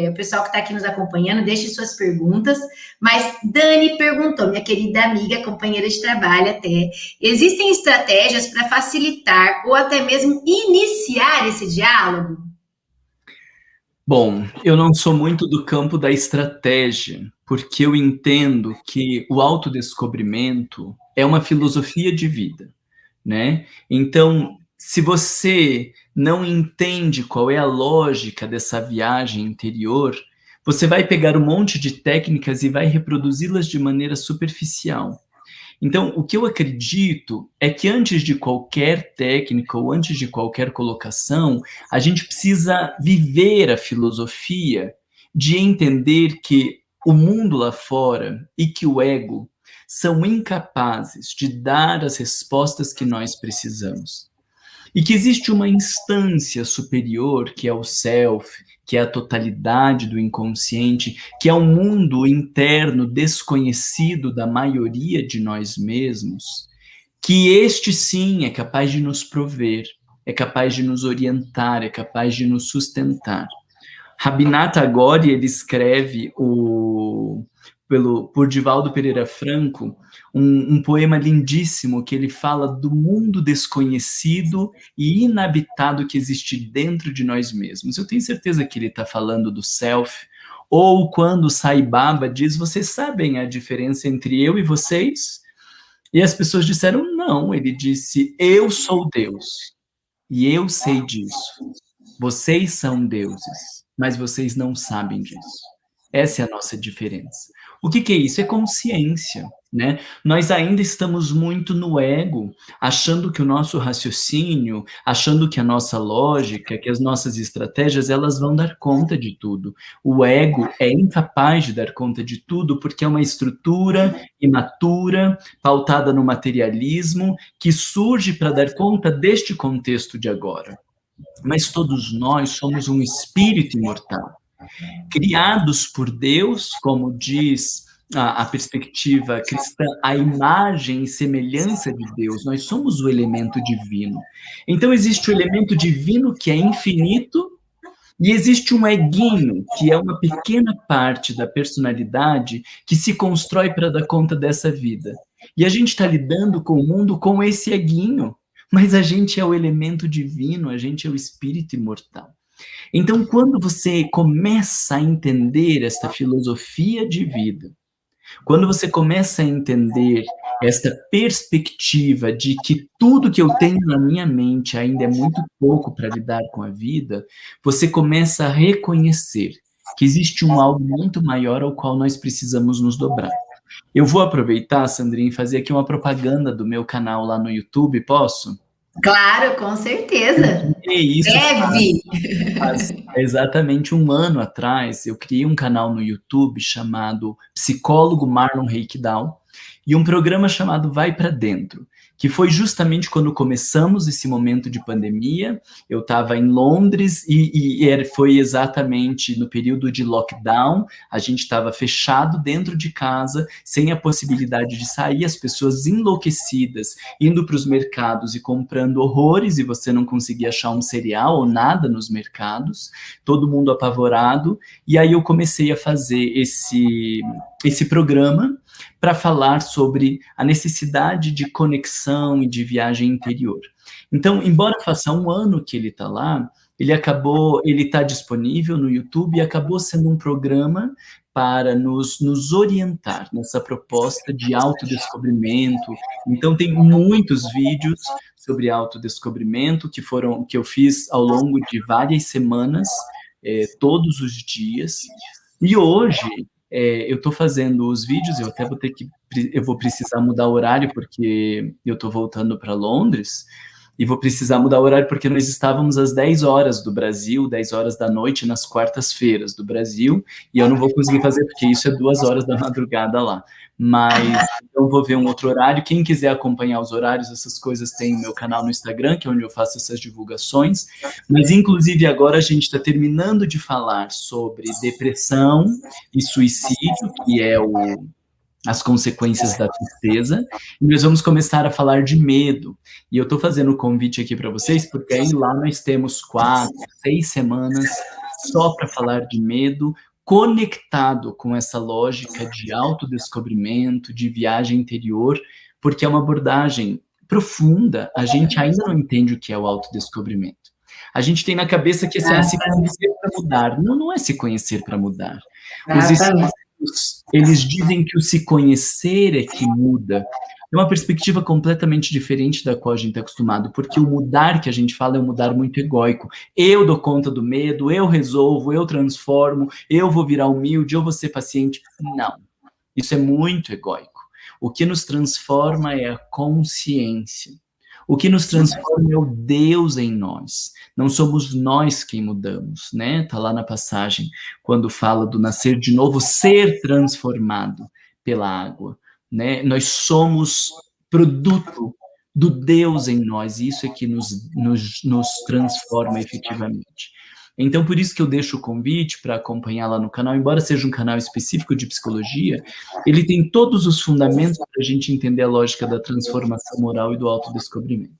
O pessoal que está aqui nos acompanhando, deixe suas perguntas. Mas Dani perguntou, minha querida amiga, companheira de trabalho até, existem estratégias para facilitar ou até mesmo iniciar esse diálogo? Bom, eu não sou muito do campo da estratégia, porque eu entendo que o autodescobrimento é uma filosofia de vida, né? Então, se você não entende qual é a lógica dessa viagem interior, você vai pegar um monte de técnicas e vai reproduzi-las de maneira superficial. Então, o que eu acredito é que antes de qualquer técnica ou antes de qualquer colocação, a gente precisa viver a filosofia de entender que o mundo lá fora e que o ego são incapazes de dar as respostas que nós precisamos. E que existe uma instância superior, que é o self, que é a totalidade do inconsciente, que é um mundo interno desconhecido da maioria de nós mesmos, que este sim é capaz de nos prover, é capaz de nos orientar, é capaz de nos sustentar. Rabinat Tagore, ele escreve por Divaldo Pereira Franco, um poema lindíssimo que ele fala do mundo desconhecido e inabitado que existe dentro de nós mesmos. Eu tenho certeza que ele está falando do self, ou quando Sai Baba diz, vocês sabem a diferença entre eu e vocês? E as pessoas disseram, não. Ele disse, eu sou Deus, e eu sei disso. Vocês são deuses, mas vocês não sabem disso. Essa é a nossa diferença. O que é isso? É consciência, né? Nós ainda estamos muito no ego, achando que o nosso raciocínio, achando que a nossa lógica, que as nossas estratégias, elas vão dar conta de tudo. O ego é incapaz de dar conta de tudo porque é uma estrutura imatura, pautada no materialismo, que surge para dar conta deste contexto de agora. Mas todos nós somos um espírito imortal, criados por Deus, como diz a perspectiva cristã, a imagem e semelhança de Deus. Nós somos o elemento divino. Então existe o elemento divino que é infinito e existe um eguinho, que é uma pequena parte da personalidade que se constrói para dar conta dessa vida. E a gente está lidando com o mundo com esse eguinho, mas a gente é o elemento divino, a gente é o espírito imortal. Então, quando você começa a entender esta filosofia de vida, quando você começa a entender esta perspectiva de que tudo que eu tenho na minha mente ainda é muito pouco para lidar com a vida, você começa a reconhecer que existe um algo muito maior ao qual nós precisamos nos dobrar. Eu vou aproveitar, Sandrinha, e fazer aqui uma propaganda do meu canal lá no YouTube, posso? Claro, com certeza. Isso Deve! faz exatamente 1 ano atrás, eu criei um canal no YouTube chamado Psicólogo Marlon Reikdal e um programa chamado Vai Pra Dentro, que foi justamente quando começamos esse momento de pandemia. Eu estava em Londres e foi exatamente no período de lockdown, a gente estava fechado dentro de casa, sem a possibilidade de sair, as pessoas enlouquecidas, indo para os mercados e comprando horrores, e você não conseguia achar um cereal ou nada nos mercados, todo mundo apavorado, e aí eu comecei a fazer esse programa para falar sobre a necessidade de conexão e de viagem interior. Então, embora faça 1 ano que ele está lá, ele está disponível no YouTube e acabou sendo um programa para nos orientar nessa proposta de autodescobrimento. Então, tem muitos vídeos sobre autodescobrimento que eu fiz ao longo de várias semanas, todos os dias. E hoje, eu estou fazendo os vídeos, eu vou precisar mudar o horário, porque eu estou voltando para Londres, e vou precisar mudar o horário porque nós estávamos às 10 horas do Brasil, 10 horas da noite, nas quartas-feiras do Brasil, e eu não vou conseguir fazer, porque isso é 2 horas da madrugada lá. Mas eu vou ver um outro horário. Quem quiser acompanhar os horários, essas coisas, tem o meu canal no Instagram, que é onde eu faço essas divulgações. Mas, inclusive, agora a gente está terminando de falar sobre depressão e suicídio, que é as consequências da tristeza, e nós vamos começar a falar de medo. E eu estou fazendo o convite aqui para vocês, porque aí lá nós temos 4, 6 semanas só para falar de medo, conectado com essa lógica de autodescobrimento, de viagem interior, porque é uma abordagem profunda. A gente ainda não entende o que é o autodescobrimento. A gente tem na cabeça que é se conhecer para mudar. Não, não é se conhecer para mudar. Os espíritos, eles dizem que o se conhecer é que muda. É uma perspectiva completamente diferente da qual a gente está acostumado, porque o mudar que a gente fala é um mudar muito egóico. Eu dou conta do medo, eu resolvo, eu transformo, eu vou virar humilde, eu vou ser paciente. Não, isso é muito egóico. O que nos transforma é a consciência. O que nos transforma é o Deus em nós. Não somos nós quem mudamos, né? Está lá na passagem, quando fala do nascer de novo, ser transformado pela água. Né? Nós somos produto do Deus em nós, e isso é que nos transforma efetivamente. Então, por isso que eu deixo o convite para acompanhar lá no canal, embora seja um canal específico de psicologia, ele tem todos os fundamentos para a gente entender a lógica da transformação moral e do autodescobrimento.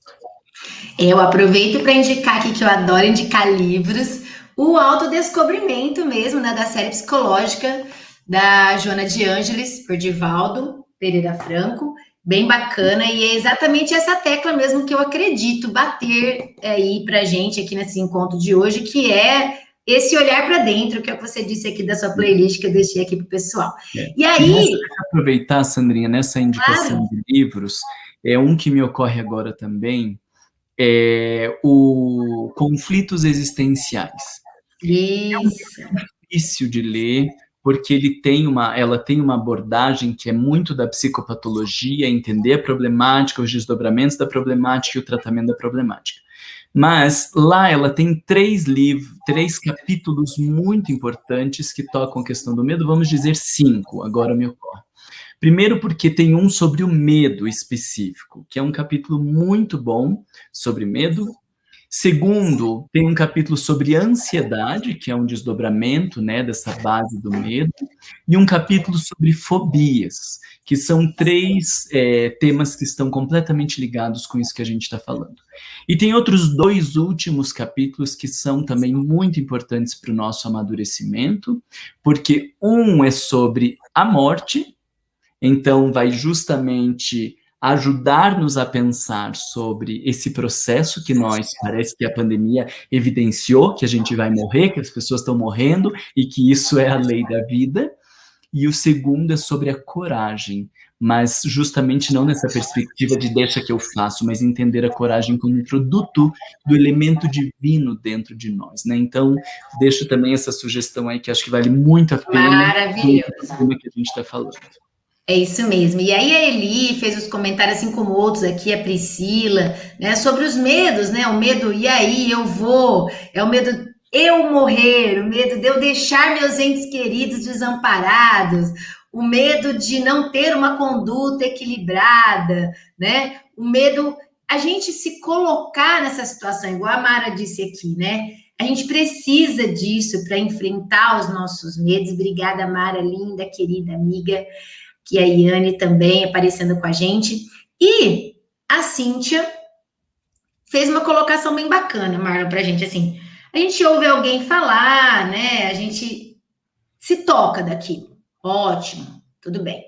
Eu aproveito para indicar aqui, que eu adoro indicar livros, o Autodescobrimento mesmo, né, da série psicológica da Joana de Ângeles, por Divaldo Pereira Franco, bem bacana, e é exatamente essa tecla mesmo que eu acredito bater aí pra gente aqui nesse encontro de hoje, que é esse olhar para dentro, que é o que você disse aqui da sua playlist, que eu deixei aqui pro pessoal. E aí... aproveitar, Sandrinha, nessa indicação de livros, um que me ocorre agora também, o Conflitos Existenciais. Isso. É um livro difícil de ler, porque ela tem uma abordagem que é muito da psicopatologia, entender a problemática, os desdobramentos da problemática e o tratamento da problemática. Mas lá ela tem 3 capítulos muito importantes que tocam a questão do medo, vamos dizer 5, agora me ocorre. Primeiro porque tem um sobre o medo específico, que é um capítulo muito bom sobre medo. Segundo, tem um capítulo sobre ansiedade, que é um desdobramento, né, dessa base do medo, e um capítulo sobre fobias, que são 3 temas que estão completamente ligados com isso que a gente está falando. E tem outros 2 últimos capítulos que são também muito importantes para o nosso amadurecimento, porque um é sobre a morte, então vai justamente ajudar-nos a pensar sobre esse processo que parece que a pandemia evidenciou, que a gente vai morrer, que as pessoas estão morrendo e que isso é a lei da vida. E o segundo é sobre a coragem, mas justamente não nessa perspectiva de deixa que eu faço, mas entender a coragem como um produto do elemento divino dentro de nós, né? Então, deixo também essa sugestão aí que acho que vale muito a pena. Maravilhoso. Que a gente está falando. É isso mesmo. E aí a Eli fez os comentários, assim como outros aqui, a Priscila, né, sobre os medos, né? O medo, e aí eu vou, é o medo de eu morrer, o medo de eu deixar meus entes queridos desamparados, o medo de não ter uma conduta equilibrada, né? O medo, a gente se colocar nessa situação, igual a Mara disse aqui, né? A gente precisa disso para enfrentar os nossos medos. Obrigada, Mara, linda, querida amiga. Que a Iane também aparecendo com a gente. E a Cíntia fez uma colocação bem bacana, Marlon, pra gente, assim, a gente ouve alguém falar, né, a gente se toca daquilo, ótimo, tudo bem.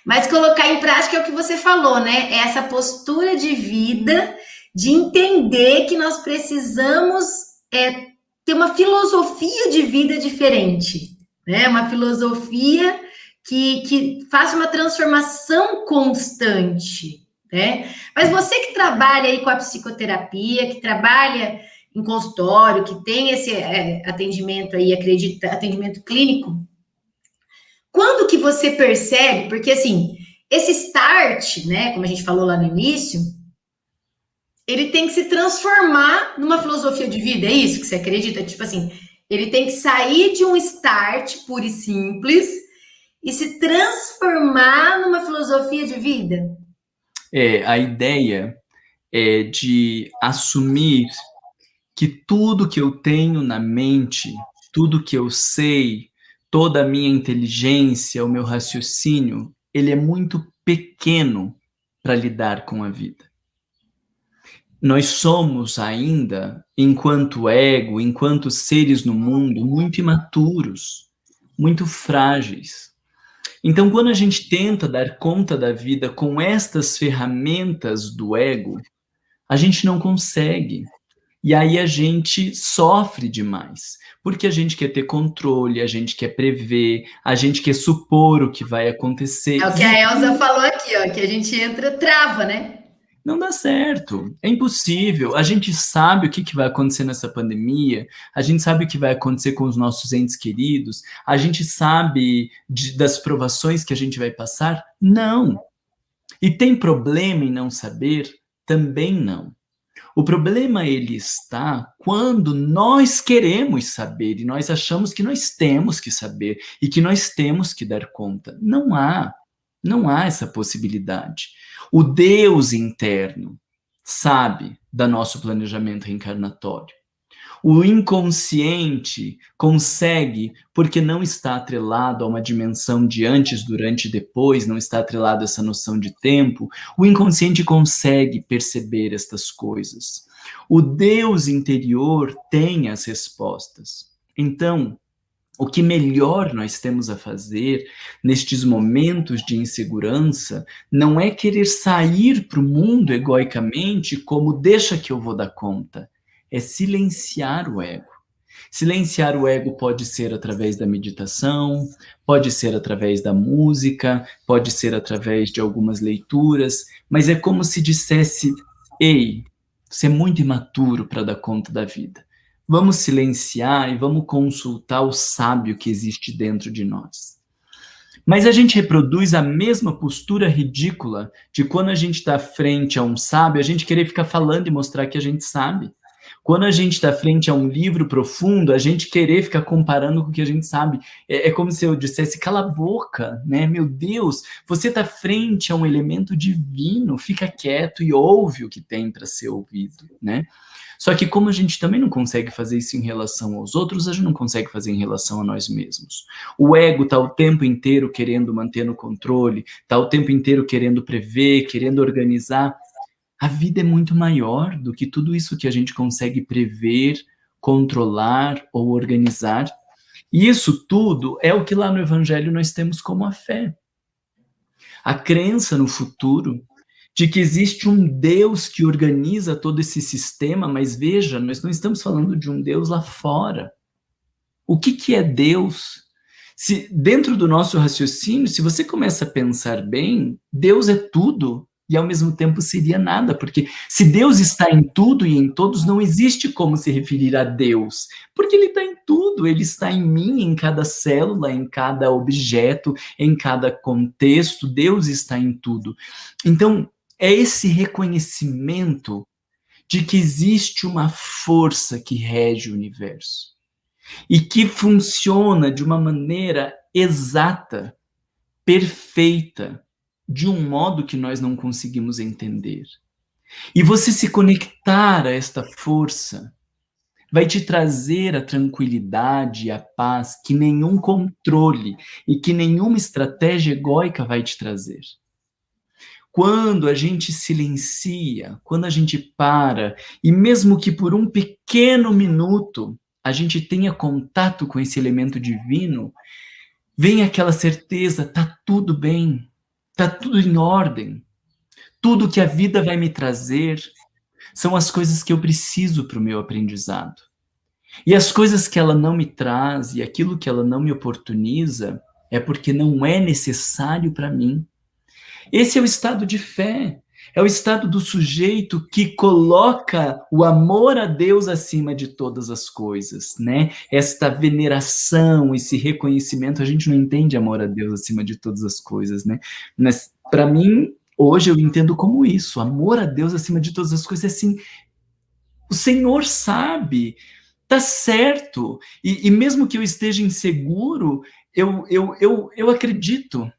Mas colocar em prática é o que você falou, né, é essa postura de vida, de entender que nós precisamos ter uma filosofia de vida diferente, né? Uma filosofia que faça uma transformação constante, né? Mas você que trabalha aí com a psicoterapia, que trabalha em consultório, que tem esse atendimento aí, atendimento clínico, quando que você percebe? Porque assim, esse start, né, como a gente falou lá no início, ele tem que se transformar numa filosofia de vida, é isso que você acredita? Tipo assim, ele tem que sair de um start puro e simples e se transformar numa filosofia de vida? A ideia é de assumir que tudo que eu tenho na mente, tudo que eu sei, toda a minha inteligência, o meu raciocínio, ele é muito pequeno para lidar com a vida. Nós somos ainda, enquanto ego, enquanto seres no mundo, muito imaturos, muito frágeis. Então, quando a gente tenta dar conta da vida com estas ferramentas do ego, a gente não consegue. E aí a gente sofre demais, porque a gente quer ter controle, a gente quer prever, a gente quer supor o que vai acontecer. É o que a Elsa falou aqui, ó, que a gente entra, trava, né? Não dá certo, é impossível. A gente sabe o que vai acontecer nessa pandemia, a gente sabe o que vai acontecer com os nossos entes queridos, a gente sabe das provações que a gente vai passar? Não. E tem problema em não saber? Também não. O problema ele está quando nós queremos saber e nós achamos que nós temos que saber e que nós temos que dar conta. Não há essa possibilidade. O Deus interno sabe do nosso planejamento reencarnatório. O inconsciente consegue, porque não está atrelado a uma dimensão de antes, durante e depois, não está atrelado a essa noção de tempo, o inconsciente consegue perceber estas coisas. O Deus interior tem as respostas. Então, o que melhor nós temos a fazer nestes momentos de insegurança não é querer sair para o mundo egoicamente como deixa que eu vou dar conta. É silenciar o ego. Silenciar o ego pode ser através da meditação, pode ser através da música, pode ser através de algumas leituras, mas é como se dissesse: ei, você é muito imaturo para dar conta da vida. Vamos silenciar e vamos consultar o sábio que existe dentro de nós. Mas a gente reproduz a mesma postura ridícula de quando a gente está frente a um sábio, a gente querer ficar falando e mostrar que a gente sabe. Quando a gente está frente a um livro profundo, a gente querer ficar comparando com o que a gente sabe. É como se eu dissesse: cala a boca, né? Meu Deus, você está frente a um elemento divino, fica quieto e ouve o que tem para ser ouvido, né? Só que como a gente também não consegue fazer isso em relação aos outros, a gente não consegue fazer em relação a nós mesmos. O ego está o tempo inteiro querendo manter no controle, está o tempo inteiro querendo prever, querendo organizar. A vida é muito maior do que tudo isso que a gente consegue prever, controlar ou organizar. E isso tudo é o que lá no Evangelho nós temos como a fé. A crença no futuro, de que existe um Deus que organiza todo esse sistema, mas veja, nós não estamos falando de um Deus lá fora. O que é Deus? Se dentro do nosso raciocínio, se você começa a pensar bem, Deus é tudo e ao mesmo tempo seria nada, porque se Deus está em tudo e em todos, não existe como se referir a Deus, porque Ele está em tudo, Ele está em mim, em cada célula, em cada objeto, em cada contexto, Deus está em tudo. Então, é esse reconhecimento de que existe uma força que rege o universo e que funciona de uma maneira exata, perfeita, de um modo que nós não conseguimos entender. E você se conectar a esta força vai te trazer a tranquilidade e a paz que nenhum controle e que nenhuma estratégia egóica vai te trazer. Quando a gente silencia, quando a gente para, e mesmo que por um pequeno minuto a gente tenha contato com esse elemento divino, vem aquela certeza: tá tudo bem, tá tudo em ordem. Tudo que a vida vai me trazer são as coisas que eu preciso para o meu aprendizado. E as coisas que ela não me traz e aquilo que ela não me oportuniza é porque não é necessário para mim. Esse é o estado de fé. É o estado do sujeito que coloca o amor a Deus acima de todas as coisas, né? Esta veneração, esse reconhecimento, a gente não entende amor a Deus acima de todas as coisas, né? Mas para mim, hoje eu entendo como isso, amor a Deus acima de todas as coisas, é assim, o Senhor sabe, tá certo, e mesmo que eu esteja inseguro, eu acredito,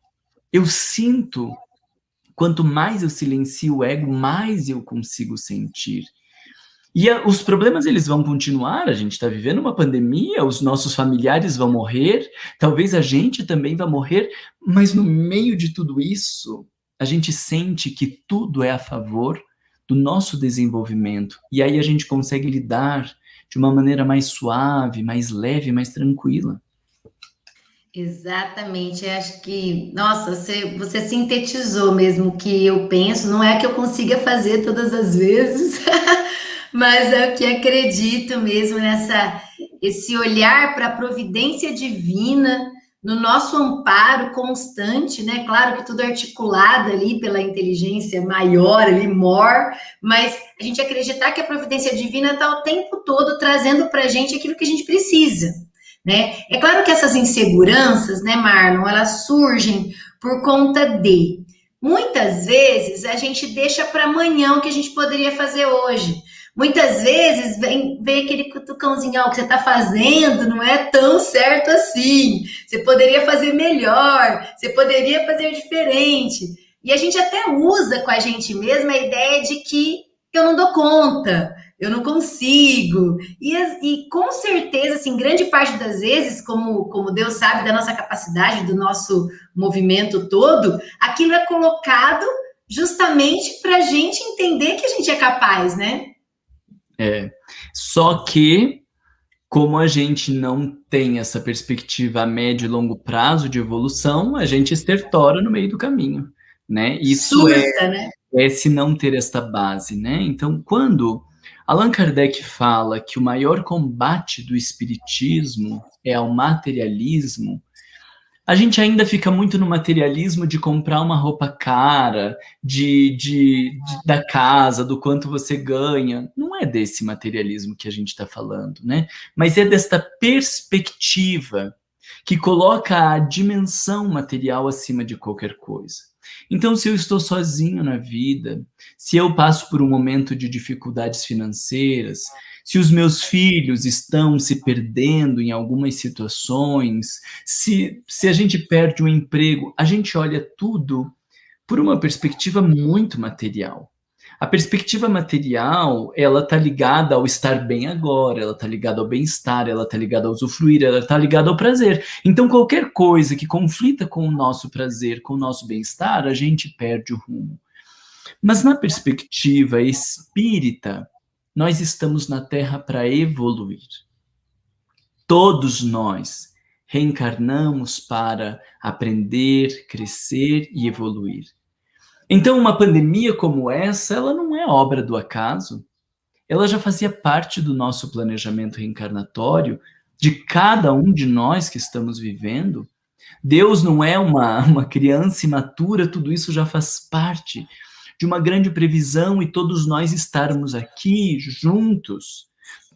eu sinto. Quanto mais eu silencio o ego, mais eu consigo sentir. E os problemas, eles vão continuar, a gente está vivendo uma pandemia, os nossos familiares vão morrer, talvez a gente também vai morrer, mas no meio de tudo isso, a gente sente que tudo é a favor do nosso desenvolvimento, e aí a gente consegue lidar de uma maneira mais suave, mais leve, mais tranquila. Exatamente, eu acho que, nossa, você sintetizou mesmo o que eu penso, não é que eu consiga fazer todas as vezes, mas é o que acredito mesmo esse olhar para a providência divina, no nosso amparo constante, né? Claro que tudo articulado ali pela inteligência maior, ali, mor, mas a gente acreditar que a providência divina está o tempo todo trazendo para a gente aquilo que a gente precisa. Né? É claro que essas inseguranças, né, Marlon, elas surgem por conta de muitas vezes a gente deixa para amanhã o que a gente poderia fazer hoje. Muitas vezes vem aquele cutucãozinho, ó, o que você está fazendo não é tão certo assim. Você poderia fazer melhor, você poderia fazer diferente. E a gente até usa com a gente mesma a ideia de que eu não dou conta, eu não consigo. E com certeza, assim, grande parte das vezes, como Deus sabe da nossa capacidade, do nosso movimento todo, aquilo é colocado justamente para a gente entender que a gente é capaz, né? Só que, como a gente não tem essa perspectiva a médio e longo prazo de evolução, a gente estertora no meio do caminho, né? Isso Surta, né? é se não ter esta base, né? Então, quando Allan Kardec fala que o maior combate do espiritismo é ao materialismo, a gente ainda fica muito no materialismo de comprar uma roupa cara, da casa, do quanto você ganha. Não é desse materialismo que a gente está falando, né? Mas é desta perspectiva que coloca a dimensão material acima de qualquer coisa. Então, se eu estou sozinho na vida, se eu passo por um momento de dificuldades financeiras, se os meus filhos estão se perdendo em algumas situações, se a gente perde um emprego, a gente olha tudo por uma perspectiva muito material. A perspectiva material, ela está ligada ao estar bem agora, ela está ligada ao bem-estar, ela está ligada ao usufruir, ela está ligada ao prazer. Então, qualquer coisa que conflita com o nosso prazer, com o nosso bem-estar, a gente perde o rumo. Mas na perspectiva espírita, nós estamos na Terra para evoluir. Todos nós reencarnamos para aprender, crescer e evoluir. Então, uma pandemia como essa, ela não é obra do acaso. Ela já fazia parte do nosso planejamento reencarnatório, de cada um de nós que estamos vivendo. Deus não é uma criança imatura, tudo isso já faz parte de uma grande previsão e todos nós estarmos aqui juntos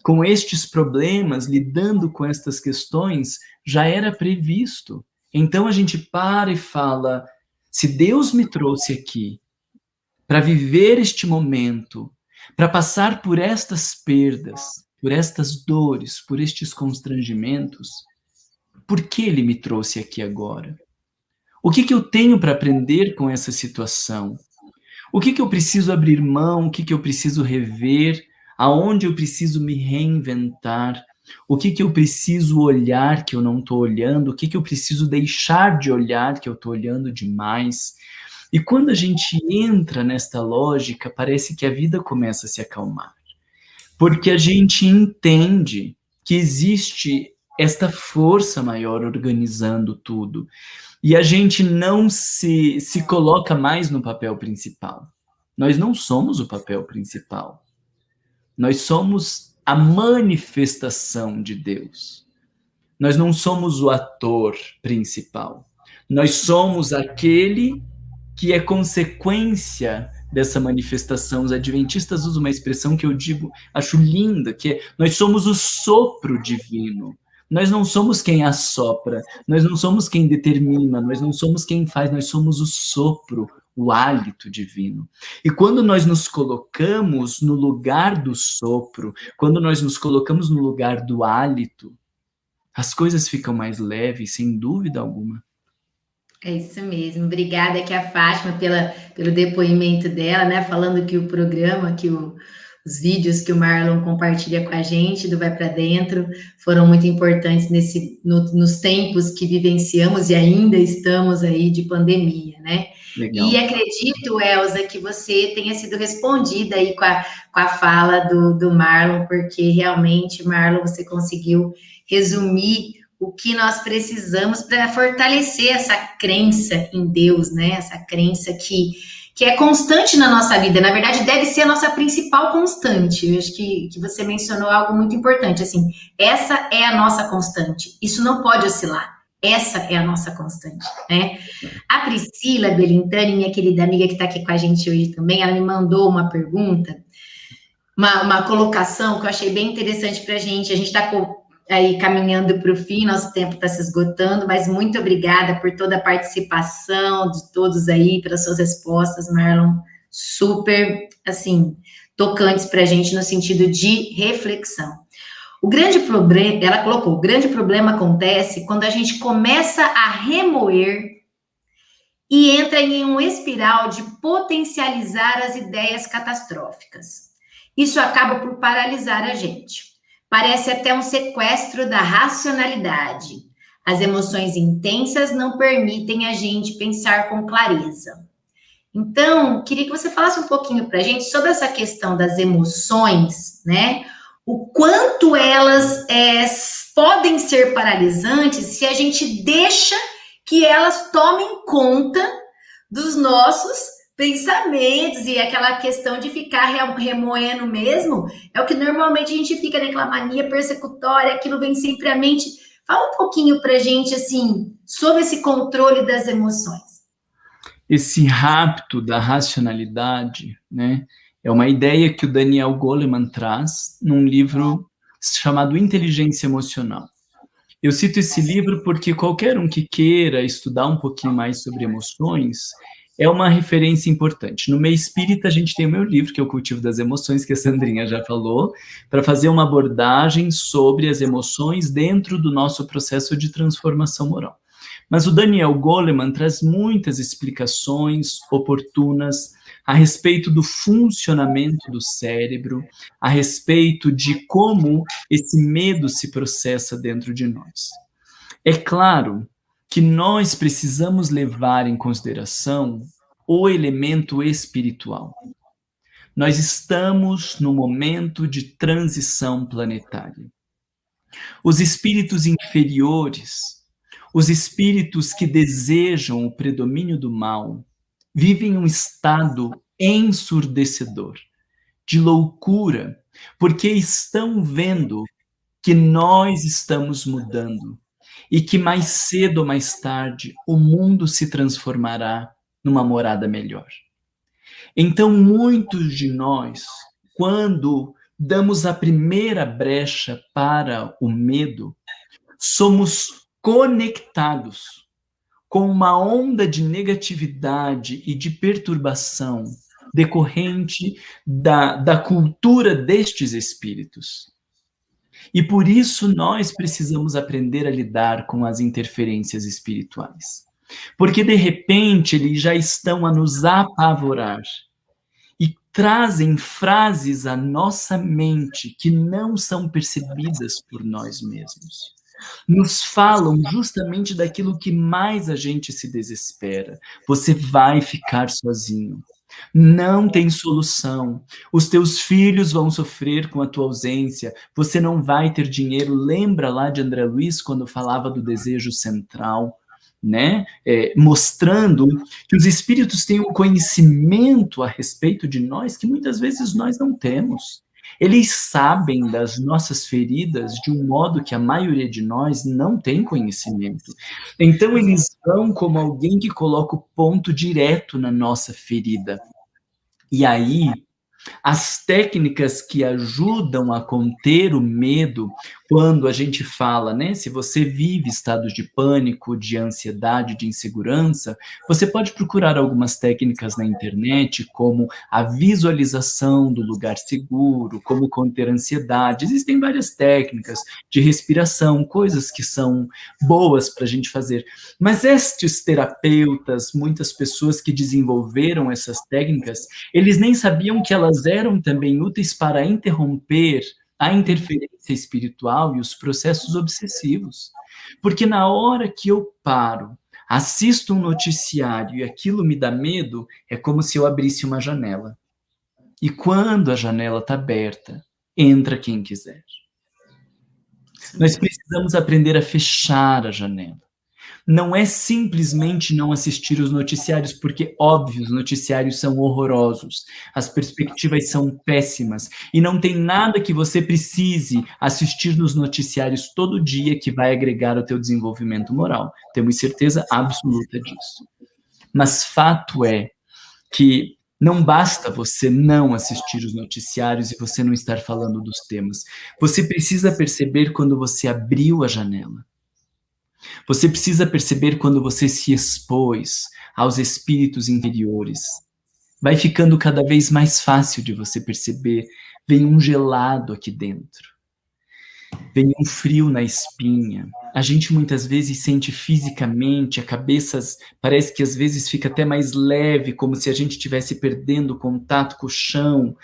com estes problemas, lidando com estas questões, já era previsto. Então a gente para e fala, se Deus me trouxe aqui para viver este momento, para passar por estas perdas, por estas dores, por estes constrangimentos, por que Ele me trouxe aqui agora? O que eu tenho para aprender com essa situação? O que eu preciso abrir mão? O que eu preciso rever? Aonde eu preciso me reinventar? O que eu preciso olhar que eu não estou olhando? O que eu preciso deixar de olhar que eu estou olhando demais? E quando a gente entra nesta lógica, parece que a vida começa a se acalmar. Porque a gente entende que existe esta força maior organizando tudo. E a gente não se coloca mais no papel principal. Nós não somos o papel principal. Nós somos a manifestação de Deus. Nós não somos o ator principal. Nós somos aquele que é consequência dessa manifestação. Os adventistas usam uma expressão que eu digo, acho linda, que é: nós somos o sopro divino. Nós não somos quem assopra, nós não somos quem determina, nós não somos quem faz, nós somos o sopro, o hálito divino. E quando nós nos colocamos no lugar do sopro, quando nós nos colocamos no lugar do hálito, as coisas ficam mais leves, sem dúvida alguma. É isso mesmo. Obrigada aqui a Fátima pelo depoimento dela, né? Falando que o programa, os vídeos que o Marlon compartilha com a gente do Vai Para Dentro foram muito importantes nos tempos que vivenciamos e ainda estamos aí de pandemia, né? Legal. E acredito, Elza, que você tenha sido respondida aí com a fala do Marlon, porque realmente, Marlon, você conseguiu resumir o que nós precisamos para fortalecer essa crença em Deus, né? Essa crença que é constante na nossa vida. Na verdade, deve ser a nossa principal constante. Eu acho que você mencionou algo muito importante, assim, essa é a nossa constante. Isso não pode oscilar. Essa é a nossa constante, né? A Priscila Belintani, minha querida amiga que está aqui com a gente hoje também, ela me mandou uma pergunta, uma colocação que eu achei bem interessante para a gente. A gente está aí caminhando para o fim, nosso tempo está se esgotando, mas muito obrigada por toda a participação de todos aí, pelas suas respostas, Marlon, super, assim, tocantes para a gente no sentido de reflexão. O grande problema, ela colocou, o grande problema acontece quando a gente começa a remoer e entra em um espiral de potencializar as ideias catastróficas. Isso acaba por paralisar a gente. Parece até um sequestro da racionalidade. As emoções intensas não permitem a gente pensar com clareza. Então, queria que você falasse um pouquinho para a gente sobre essa questão das emoções, né? O quanto elas podem ser paralisantes se a gente deixa que elas tomem conta dos nossos pensamentos, e aquela questão de ficar remoendo mesmo, é o que normalmente a gente fica naquela mania persecutória, aquilo vem sempre à mente. Fala um pouquinho pra gente, assim, sobre esse controle das emoções. Esse rapto da racionalidade, né, é uma ideia que o Daniel Goleman traz num livro chamado Inteligência Emocional. Eu cito esse livro porque qualquer um que queira estudar um pouquinho mais sobre emoções é uma referência importante. No meio espírita, a gente tem o meu livro, que é O Cultivo das Emoções, que a Sandrinha já falou, para fazer uma abordagem sobre as emoções dentro do nosso processo de transformação moral. Mas o Daniel Goleman traz muitas explicações oportunas a respeito do funcionamento do cérebro, a respeito de como esse medo se processa dentro de nós. É claro que nós precisamos levar em consideração o elemento espiritual. Nós estamos no momento de transição planetária. Os espíritos inferiores, os espíritos que desejam o predomínio do mal, vivem um estado ensurdecedor, de loucura, porque estão vendo que nós estamos mudando e que mais cedo ou mais tarde o mundo se transformará numa morada melhor. Então, muitos de nós, quando damos a primeira brecha para o medo, somos conectados com uma onda de negatividade e de perturbação decorrente da cultura destes espíritos. E por isso nós precisamos aprender a lidar com as interferências espirituais. Porque de repente eles já estão a nos apavorar e trazem frases à nossa mente que não são percebidas por nós mesmos. Nos falam justamente daquilo que mais a gente se desespera. Você vai ficar sozinho. Não tem solução. Os teus filhos vão sofrer com a tua ausência. Você não vai ter dinheiro. Lembra lá de André Luiz quando falava do desejo central, né? Mostrando que os espíritos têm um conhecimento a respeito de nós que muitas vezes nós não temos. Eles sabem das nossas feridas de um modo que a maioria de nós não tem conhecimento. Então eles vão como alguém que coloca o ponto direto na nossa ferida. E aí, as técnicas que ajudam a conter o medo, quando a gente fala, né, se você vive estados de pânico, de ansiedade, de insegurança, você pode procurar algumas técnicas na internet, como a visualização do lugar seguro, como conter a ansiedade. Existem várias técnicas de respiração, coisas que são boas para a gente fazer. Mas estes terapeutas, muitas pessoas que desenvolveram essas técnicas, eles nem sabiam que elas eram também úteis para interromper a interferência espiritual e os processos obsessivos. Porque na hora que eu paro, assisto um noticiário e aquilo me dá medo, é como se eu abrisse uma janela. E quando a janela está aberta, entra quem quiser. Nós precisamos aprender a fechar a janela. Não é simplesmente não assistir os noticiários, porque, óbvio, os noticiários são horrorosos, as perspectivas são péssimas, e não tem nada que você precise assistir nos noticiários todo dia que vai agregar ao teu desenvolvimento moral. Temos certeza absoluta disso. Mas fato é que não basta você não assistir os noticiários e você não estar falando dos temas. Você precisa perceber quando você abriu a janela. Você precisa perceber quando você se expôs aos espíritos inferiores. Vai ficando cada vez mais fácil de você perceber. Vem um gelado aqui dentro. Vem um frio na espinha. A gente muitas vezes sente fisicamente, a cabeça parece que às vezes fica até mais leve, como se a gente estivesse perdendo o contato com o chão.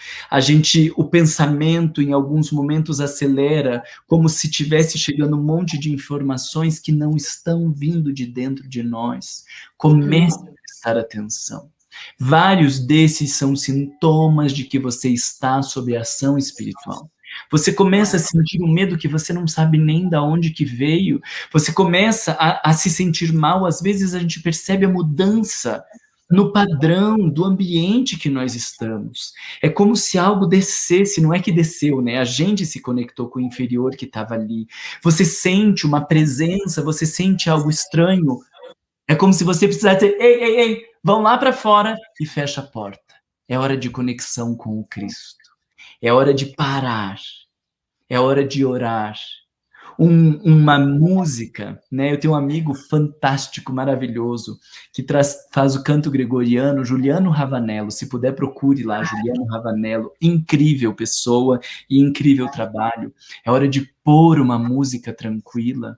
O pensamento em alguns momentos acelera, como se tivesse chegando um monte de informações que não estão vindo de dentro de nós. Comece a prestar atenção. Vários desses são sintomas de que você está sob ação espiritual. Você começa a sentir um medo que você não sabe nem de onde que veio. Você começa a se sentir mal. Às vezes a gente percebe a mudança no padrão do ambiente que nós estamos. É como se algo descesse, não é que desceu, né? A gente se conectou com o inferior que estava ali. Você sente uma presença, você sente algo estranho. É como se você precisasse dizer, ei, vão lá para fora e fecha a porta. É hora de conexão com o Cristo. É hora de parar, é hora de orar. Uma música, né? Eu tenho um amigo fantástico, maravilhoso, que faz o canto gregoriano, Juliano Ravanello. Se puder, procure lá, Juliano Ravanello. Incrível pessoa e incrível trabalho. É hora de pôr uma música tranquila.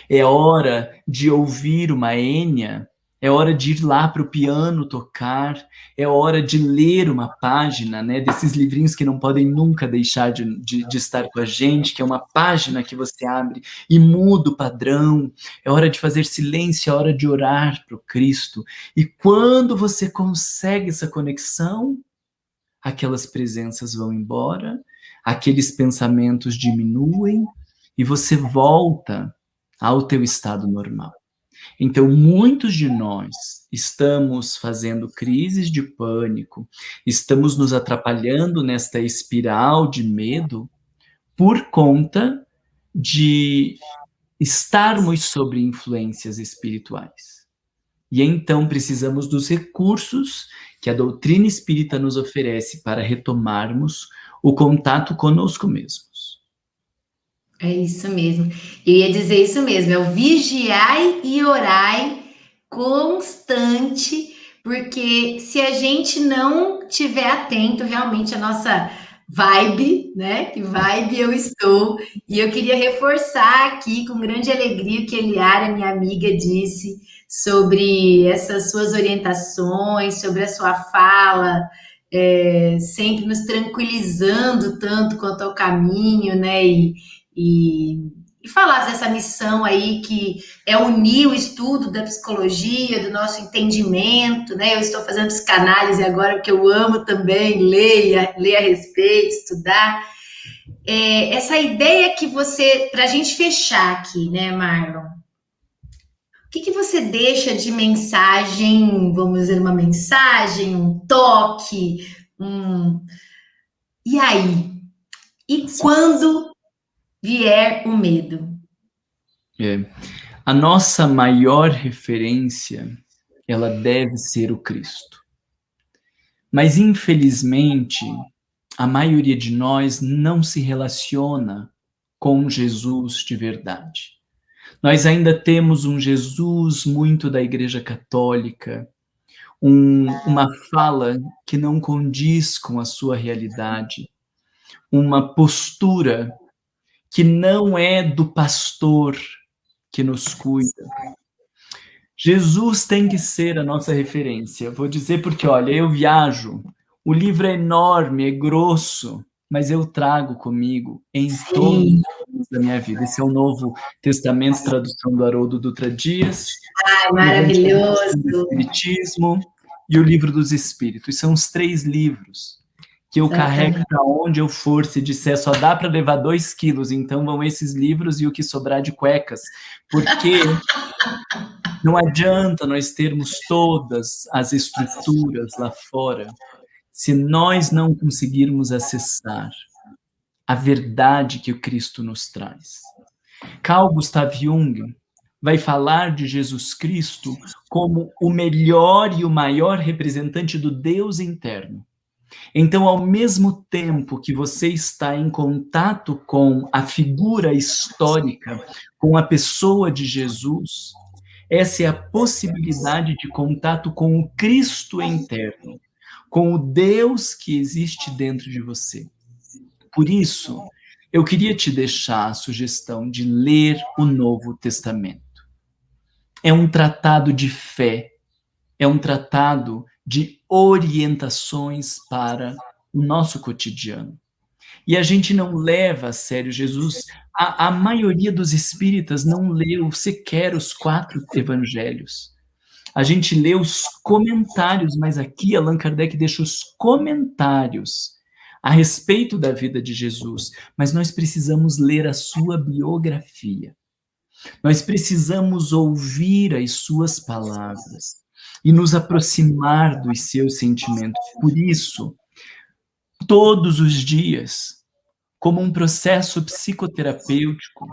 É hora de ouvir uma Enya. É hora de ir lá para o piano tocar, é hora de ler uma página, né, desses livrinhos que não podem nunca deixar de estar com a gente, que é uma página que você abre e muda o padrão, é hora de fazer silêncio, é hora de orar para o Cristo. E quando você consegue essa conexão, aquelas presenças vão embora, aqueles pensamentos diminuem e você volta ao teu estado normal. Então, muitos de nós estamos fazendo crises de pânico, estamos nos atrapalhando nesta espiral de medo por conta de estarmos sob influências espirituais. E então precisamos dos recursos que a doutrina espírita nos oferece para retomarmos o contato conosco mesmos. É isso mesmo. Eu ia dizer isso mesmo, é o vigiai e orai constante, porque se a gente não tiver atento realmente à nossa vibe, né? Que vibe eu estou. E eu queria reforçar aqui com grande alegria o que a Eliara, minha amiga, disse sobre essas suas orientações, sobre a sua fala, sempre nos tranquilizando tanto quanto ao caminho, né? E falar dessa missão aí que é unir o estudo da psicologia, do nosso entendimento, né? Eu estou fazendo psicanálise agora porque eu amo também ler a respeito, estudar. Essa ideia que você, para a gente fechar aqui, né, Marlon? O que você deixa de mensagem, vamos dizer, uma mensagem, um toque, E aí? E quando vier o medo? A nossa maior referência, ela deve ser o Cristo. Mas, infelizmente, a maioria de nós não se relaciona com Jesus de verdade. Nós ainda temos um Jesus muito da Igreja Católica, uma fala que não condiz com a sua realidade, uma postura que não é do pastor que nos cuida. Jesus tem que ser a nossa referência. Vou dizer porque, olha, eu viajo, o livro é enorme, é grosso, mas eu trago comigo em todos os dias da minha vida. Esse é o Novo Testamento, tradução do Haroldo Dutra Dias. Ai, maravilhoso! O Espiritismo e o Livro dos Espíritos. São os 3 livros que eu carrego para onde eu for. Se disser só dá para levar 2 quilos, então vão esses livros e o que sobrar de cuecas. Porque não adianta nós termos todas as estruturas lá fora se nós não conseguirmos acessar a verdade que o Cristo nos traz. Carl Gustav Jung vai falar de Jesus Cristo como o melhor e o maior representante do Deus interno. Então, ao mesmo tempo que você está em contato com a figura histórica, com a pessoa de Jesus, essa é a possibilidade de contato com o Cristo interno, com o Deus que existe dentro de você. Por isso, eu queria te deixar a sugestão de ler o Novo Testamento. É um tratado de fé, é um tratado de orientações para o nosso cotidiano. E a gente não leva a sério Jesus. A maioria dos espíritas não leu sequer os 4 evangelhos. A gente lê os comentários, mas aqui Allan Kardec deixa os comentários a respeito da vida de Jesus. Mas nós precisamos ler a sua biografia. Nós precisamos ouvir as suas palavras e nos aproximar dos seus sentimentos. Por isso, todos os dias, como um processo psicoterapêutico,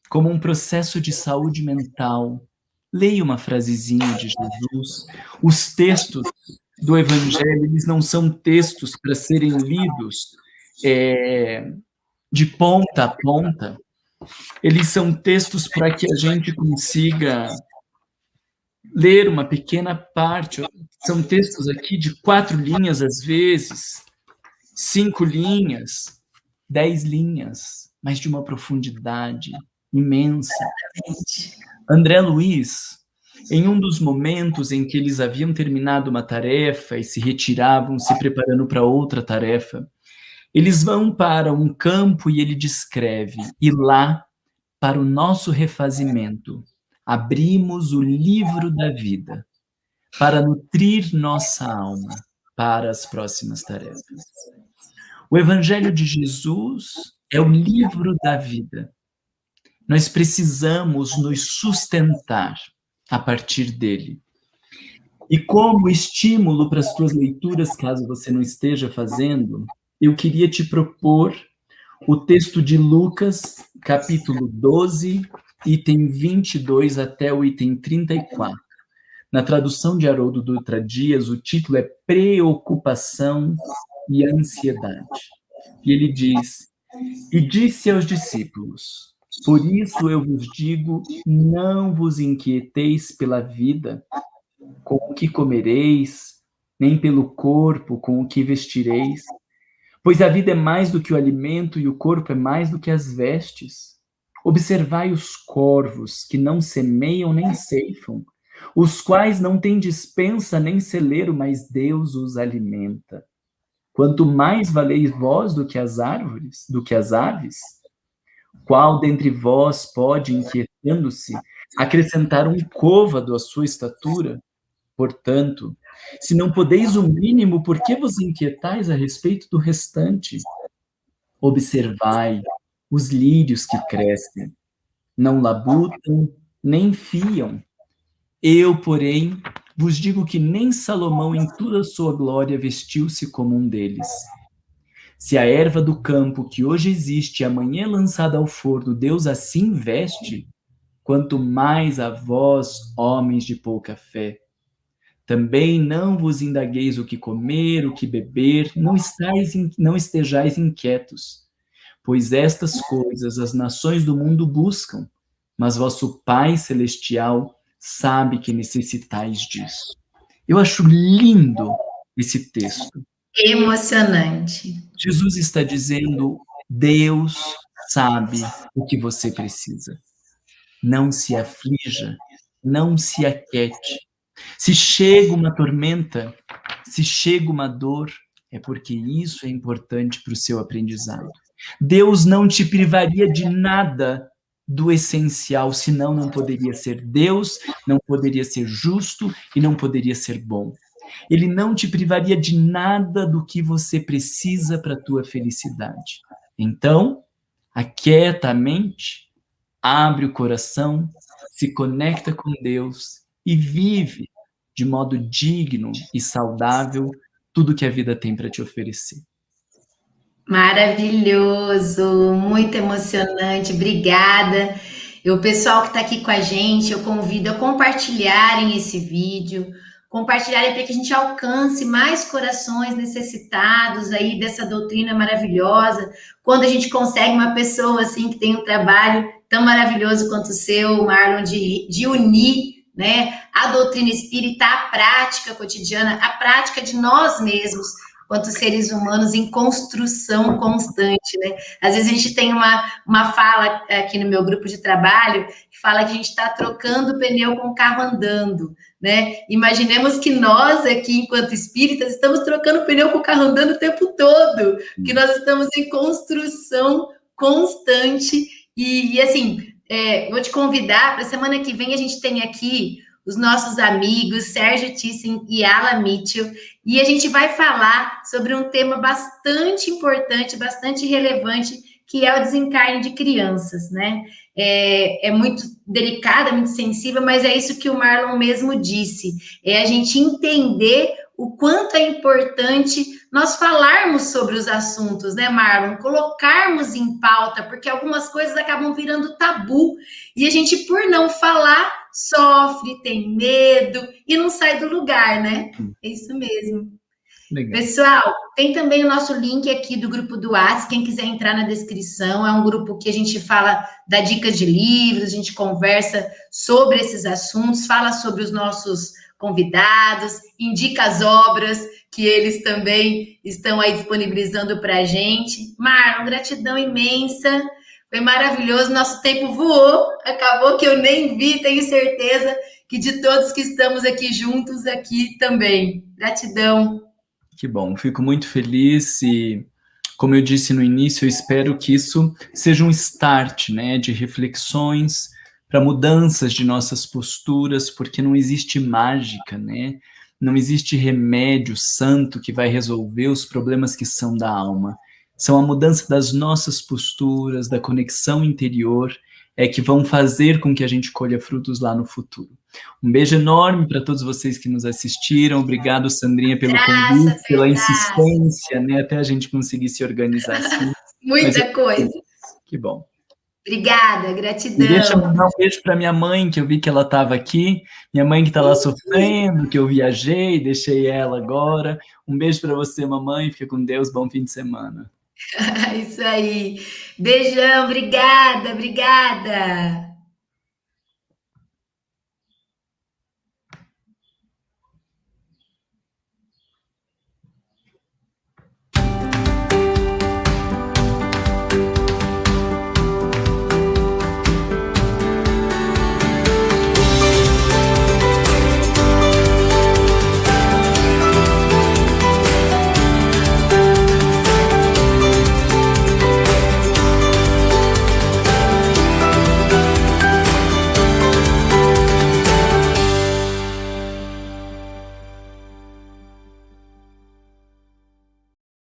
como um processo de saúde mental, leia uma frasezinha de Jesus. Os textos do Evangelho, eles não são textos para serem lidos de ponta a ponta. Eles são textos para que a gente consiga ler uma pequena parte. São textos aqui de 4 linhas, às vezes, 5 linhas, 10 linhas, mas de uma profundidade imensa. André Luiz, em um dos momentos em que eles haviam terminado uma tarefa e se retiravam, se preparando para outra tarefa, eles vão para um campo e ele descreve: e lá, para o nosso refazimento, abrimos o livro da vida para nutrir nossa alma para as próximas tarefas. O Evangelho de Jesus é o livro da vida. Nós precisamos nos sustentar a partir dele. E como estímulo para as tuas leituras, caso você não esteja fazendo, eu queria te propor o texto de Lucas, capítulo 12, item 22 até o item 34. Na tradução de Haroldo Dutra Dias, o título é Preocupação e Ansiedade. E ele diz: e disse aos discípulos: por isso eu vos digo, não vos inquieteis pela vida, com o que comereis, nem pelo corpo, com o que vestireis. Pois a vida é mais do que o alimento e o corpo é mais do que as vestes. Observai os corvos, que não semeiam nem ceifam, os quais não têm despensa nem celeiro, mas Deus os alimenta. Quanto mais valeis vós do que as árvores, do que as aves? Qual dentre vós pode, inquietando-se, acrescentar um côvado à sua estatura? Portanto, se não podeis o mínimo, por que vos inquietais a respeito do restante? Observai os lírios que crescem, não labutam, nem fiam. Eu, porém, vos digo que nem Salomão em toda a sua glória vestiu-se como um deles. Se a erva do campo que hoje existe e amanhã é lançada ao forno, Deus assim veste, quanto mais a vós, homens de pouca fé. Também não vos indagueis o que comer, o que beber, não estejais inquietos, pois estas coisas as nações do mundo buscam, mas vosso Pai Celestial sabe que necessitais disso. Eu acho lindo esse texto. Emocionante. Jesus está dizendo, Deus sabe o que você precisa. Não se aflija, não se aquiete. Se chega uma tormenta, se chega uma dor, é porque isso é importante para o seu aprendizado. Deus não te privaria de nada do essencial, senão não poderia ser Deus, não poderia ser justo e não poderia ser bom. Ele não te privaria de nada do que você precisa para a tua felicidade. Então, aquieta a mente, abre o coração, se conecta com Deus e vive de modo digno e saudável tudo que a vida tem para te oferecer. Maravilhoso, muito emocionante, obrigada. E o pessoal que está aqui com a gente, eu convido a compartilharem esse vídeo, compartilharem para que a gente alcance mais corações necessitados aí dessa doutrina maravilhosa. Quando a gente consegue uma pessoa assim que tem um trabalho tão maravilhoso quanto o seu, Marlon, de unir, né, a doutrina espírita à prática cotidiana, à prática de nós mesmos, quanto seres humanos em construção constante, né? Às vezes a gente tem uma fala aqui no meu grupo de trabalho que fala que a gente está trocando o pneu com o carro andando, né? Imaginemos que nós aqui, enquanto espíritas, estamos trocando o pneu com o carro andando o tempo todo, que nós estamos em construção constante e assim, vou te convidar para a semana que vem a gente tem aqui os nossos amigos Sérgio Thyssen e Ala Mitchell, e a gente vai falar sobre um tema bastante importante, bastante relevante, que é o desencarne de crianças, né? É muito delicado, é muito sensível, mas é isso que o Marlon mesmo disse, é a gente entender o quanto é importante nós falarmos sobre os assuntos, né, Marlon? Colocarmos em pauta, porque algumas coisas acabam virando tabu, e a gente, por não falar, sofre, tem medo e não sai do lugar, né? É isso mesmo. Legal. Pessoal, tem também o nosso link aqui do grupo do WhatsApp, quem quiser entrar na descrição, é um grupo que a gente fala, dá dicas de livros, a gente conversa sobre esses assuntos, fala sobre os nossos convidados, indica as obras que eles também estão aí disponibilizando para a gente. Marlon, gratidão imensa, foi maravilhoso, nosso tempo voou, acabou que eu nem vi, tenho certeza que de todos que estamos aqui juntos, aqui também. Gratidão. Que bom, fico muito feliz e, como eu disse no início, eu espero que isso seja um start, né, de reflexões para mudanças de nossas posturas, porque não existe mágica, né? Não existe remédio santo que vai resolver os problemas que são da alma. São a mudança das nossas posturas, da conexão interior, que vão fazer com que a gente colha frutos lá no futuro. Um beijo enorme para todos vocês que nos assistiram. Obrigado, Sandrinha, pelo convite, pela insistência, né, até a gente conseguir se organizar assim. Muita coisa. Que bom. Obrigada, gratidão. E deixa eu mandar um beijo para minha mãe, que eu vi que ela estava aqui. Minha mãe que está lá sofrendo, que eu viajei, deixei ela agora. Um beijo para você, mamãe. Fica com Deus, bom fim de semana. Isso aí. Beijão, obrigada, obrigada.